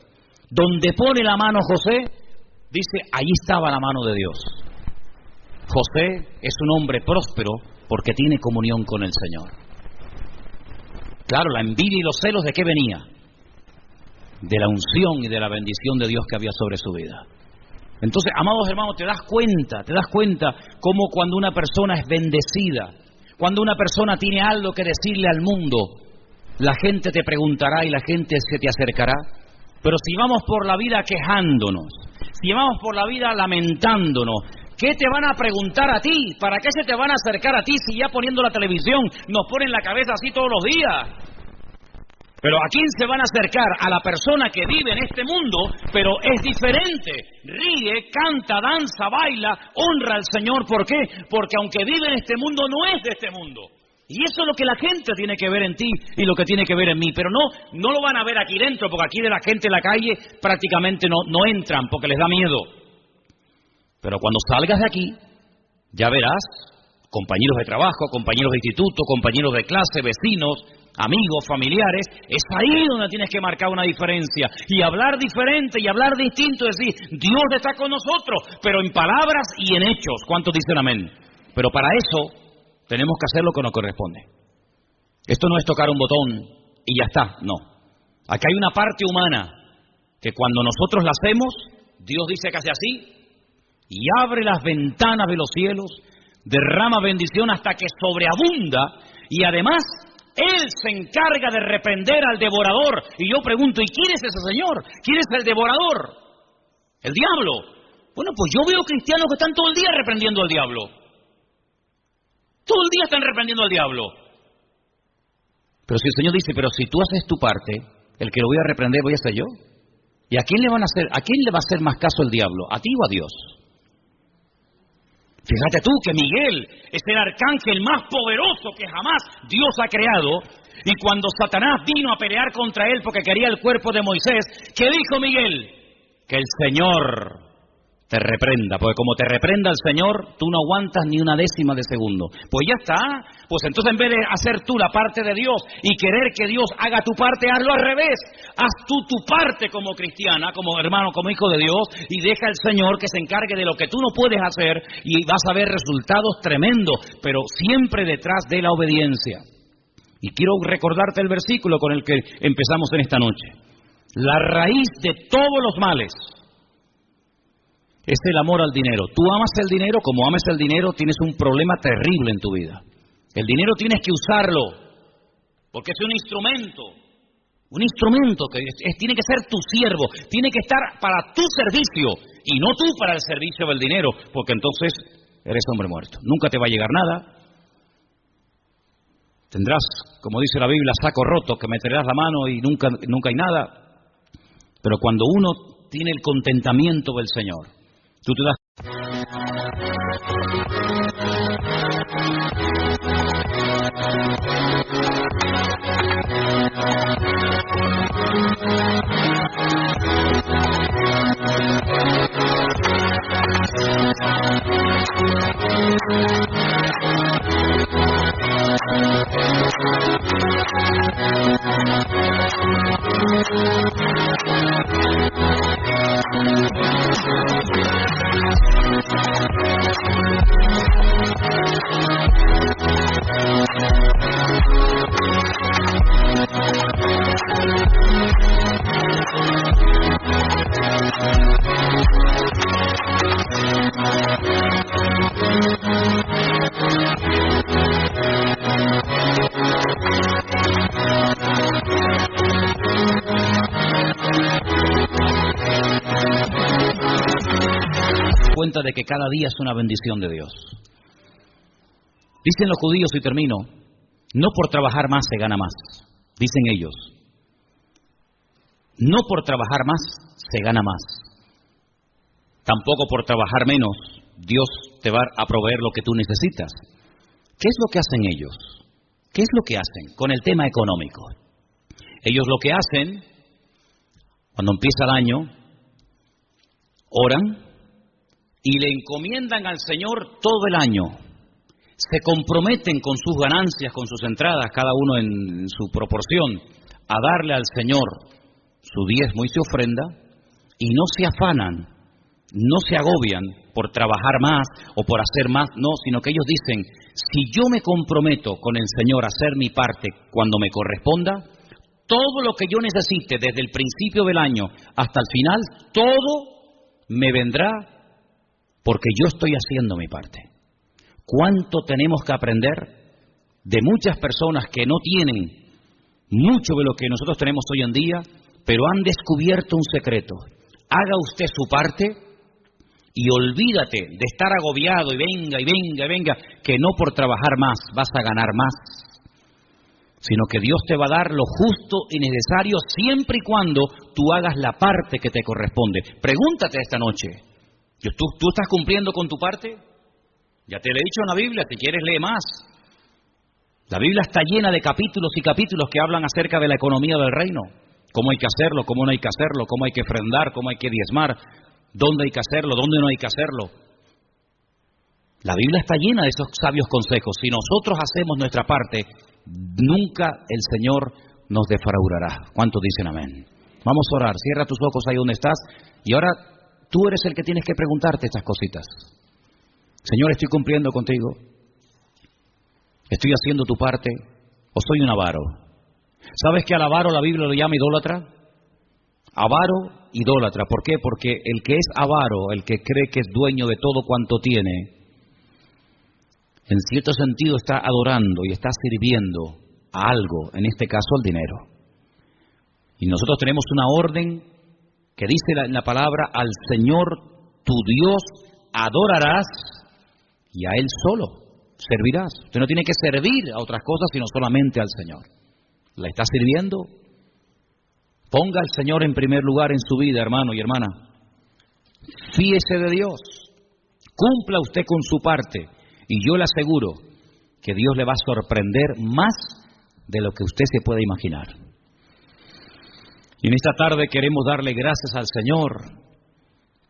Donde pone la mano José, dice, allí estaba la mano de Dios. José es un hombre próspero porque tiene comunión con el Señor. Claro, la envidia y los celos, ¿de qué venía? De la unción y de la bendición de Dios que había sobre su vida. Entonces, amados hermanos, te das cuenta cómo cuando una persona es bendecida, cuando una persona tiene algo que decirle al mundo, la gente te preguntará y la gente se te acercará. Pero si vamos por la vida quejándonos, si vamos por la vida lamentándonos, ¿qué te van a preguntar a ti? ¿Para qué se te van a acercar a ti si ya poniendo la televisión nos ponen la cabeza así todos los días? Pero ¿a quién se van a acercar? A la persona que vive en este mundo, pero es diferente. Ríe, canta, danza, baila, honra al Señor. ¿Por qué? Porque aunque vive en este mundo, no es de este mundo. Y eso es lo que la gente tiene que ver en ti y lo que tiene que ver en mí. Pero no lo van a ver aquí dentro, porque aquí de la gente en la calle prácticamente no entran porque les da miedo. Pero cuando salgas de aquí, ya verás compañeros de trabajo, compañeros de instituto, compañeros de clase, vecinos, amigos, familiares. Es ahí donde tienes que marcar una diferencia y hablar diferente y hablar distinto, decir, Dios está con nosotros, pero en palabras y en hechos. ¿Cuántos dicen amén? Pero para eso tenemos que hacer lo que nos corresponde. Esto no es tocar un botón y ya está, no. Aquí hay una parte humana que cuando nosotros la hacemos, Dios dice que hace así y abre las ventanas de los cielos, derrama bendición hasta que sobreabunda y además Él se encarga de reprender al devorador. Y yo pregunto, ¿y quién es ese señor? ¿Quién es el devorador? ¿El diablo? Bueno, pues yo veo cristianos que están todo el día reprendiendo al diablo. Todo el día están reprendiendo al diablo. Pero si el Señor dice, pero si tú haces tu parte, el que lo voy a reprender voy a ser yo. ¿Y a quién le va a hacer más caso el diablo? ¿A ti o a Dios? Fíjate tú que Miguel es el arcángel más poderoso que jamás Dios ha creado. Y cuando Satanás vino a pelear contra él porque quería el cuerpo de Moisés, ¿qué dijo Miguel? Que el Señor te reprenda, porque como te reprenda el Señor, tú no aguantas ni una décima de segundo. Pues ya está. Pues entonces en vez de hacer tú la parte de Dios y querer que Dios haga tu parte, hazlo al revés. Haz tú tu parte como cristiana, como hermano, como hijo de Dios, y deja al Señor que se encargue de lo que tú no puedes hacer, y vas a ver resultados tremendos, pero siempre detrás de la obediencia. Y quiero recordarte el versículo con el que empezamos en esta noche. La raíz de todos los males es el amor al dinero. Tú amas el dinero, como ames el dinero, tienes un problema terrible en tu vida. El dinero tienes que usarlo, porque es un instrumento que tiene que ser tu siervo, tiene que estar para tu servicio, y no tú para el servicio del dinero, porque entonces eres hombre muerto. Nunca te va a llegar nada. Tendrás, como dice la Biblia, saco roto, que meterás la mano y nunca hay nada. Pero cuando uno tiene el contentamiento del Señor, tú te das... cuenta de que cada día es una bendición de Dios. Dicen los judíos, y termino, no por trabajar más se gana más. Dicen ellos, no por trabajar más se gana más. Tampoco por trabajar menos Dios te va a proveer lo que tú necesitas. ¿Qué es lo que hacen ellos? ¿Qué es lo que hacen con el tema económico? Ellos lo que hacen, cuando empieza el año, oran y le encomiendan al Señor todo el año. Se comprometen con sus ganancias, con sus entradas, cada uno en su proporción, a darle al Señor su diezmo y su ofrenda, y no se afanan, no se agobian por trabajar más o por hacer más, no, sino que ellos dicen, si yo me comprometo con el Señor a hacer mi parte cuando me corresponda, todo lo que yo necesite desde el principio del año hasta el final, todo me vendrá porque yo estoy haciendo mi parte. ¿Cuánto tenemos que aprender de muchas personas que no tienen mucho de lo que nosotros tenemos hoy en día, pero han descubierto un secreto? Haga usted su parte y olvídate de estar agobiado y venga, que no por trabajar más vas a ganar más, sino que Dios te va a dar lo justo y necesario siempre y cuando tú hagas la parte que te corresponde. Pregúntate esta noche, ¿tú estás cumpliendo con tu parte? Ya te lo he dicho en la Biblia, si quieres lee más. La Biblia está llena de capítulos y capítulos que hablan acerca de la economía del reino. Cómo hay que hacerlo, cómo no hay que hacerlo, cómo hay que ofrendar, cómo hay que diezmar, dónde hay que hacerlo, dónde no hay que hacerlo. La Biblia está llena de esos sabios consejos. Si nosotros hacemos nuestra parte, nunca el Señor nos defraudará. ¿Cuántos dicen amén? Vamos a orar. Cierra tus ojos ahí donde estás. Y ahora tú eres el que tienes que preguntarte estas cositas. Señor, ¿estoy cumpliendo contigo? ¿Estoy haciendo tu parte? ¿O soy un avaro? ¿Sabes que al avaro la Biblia lo llama idólatra? Avaro, idólatra. ¿Por qué? Porque el que es avaro, el que cree que es dueño de todo cuanto tiene, en cierto sentido está adorando y está sirviendo a algo, en este caso al dinero. Y nosotros tenemos una orden que dice en la palabra, al Señor tu Dios adorarás y a Él solo servirás. Usted no tiene que servir a otras cosas, sino solamente al Señor. ¿La está sirviendo? Ponga al Señor en primer lugar en su vida, hermano y hermana. Fíese de Dios. Cumpla usted con su parte y yo le aseguro que Dios le va a sorprender más de lo que usted se puede imaginar. Y en esta tarde queremos darle gracias al Señor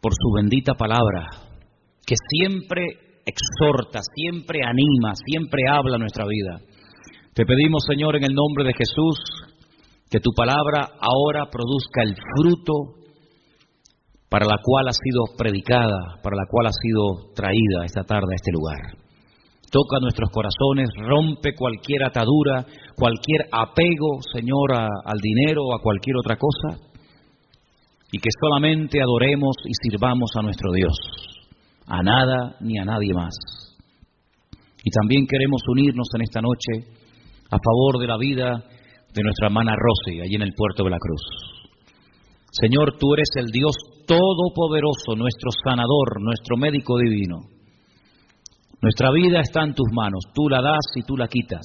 por su bendita palabra, que siempre exhorta, siempre anima, siempre habla nuestra vida. Te pedimos, Señor, en el nombre de Jesús, que tu palabra ahora produzca el fruto para la cual ha sido predicada, para la cual ha sido traída esta tarde a este lugar. Toca nuestros corazones, rompe cualquier atadura, cualquier apego, Señor, al dinero o a cualquier otra cosa, y que solamente adoremos y sirvamos a nuestro Dios, a nada ni a nadie más. Y también queremos unirnos en esta noche a favor de la vida de nuestra hermana Rosy, allí en el puerto de la Cruz. Señor, tú eres el Dios todopoderoso, nuestro sanador, nuestro médico divino. Nuestra vida está en tus manos, tú la das y tú la quitas.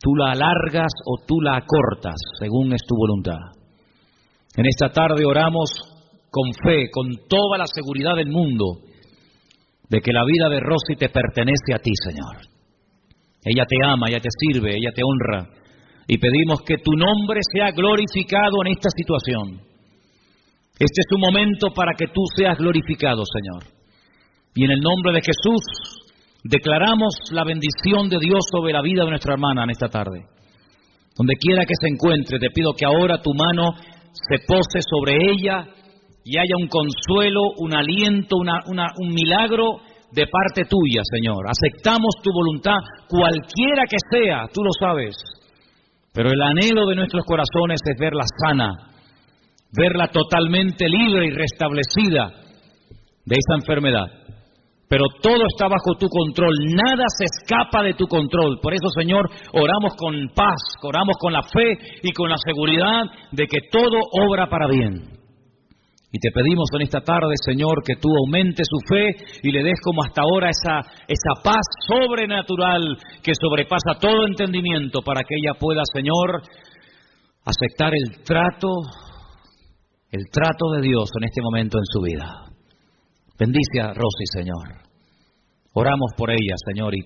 Tú la alargas o tú la acortas, según es tu voluntad. En esta tarde oramos con fe, con toda la seguridad del mundo, de que la vida de Rosy te pertenece a ti, Señor. Ella te ama, ella te sirve, ella te honra, y pedimos que tu nombre sea glorificado en esta situación. Este es un momento para que tú seas glorificado, Señor. Y en el nombre de Jesús declaramos la bendición de Dios sobre la vida de nuestra hermana en esta tarde. Donde quiera que se encuentre, te pido que ahora tu mano se pose sobre ella y haya un consuelo, un aliento, un milagro de parte tuya, Señor. Aceptamos tu voluntad, cualquiera que sea, tú lo sabes. Pero el anhelo de nuestros corazones es verla sana, verla totalmente libre y restablecida de esa enfermedad. Pero todo está bajo tu control, nada se escapa de tu control. Por eso, Señor, oramos con paz, oramos con la fe y con la seguridad de que todo obra para bien. Y te pedimos en esta tarde, Señor, que tú aumentes su fe y le des como hasta ahora esa paz sobrenatural que sobrepasa todo entendimiento para que ella pueda, Señor, aceptar el trato de Dios en este momento en su vida. Bendice a Rosy, Señor. Oramos por ella, Señor, y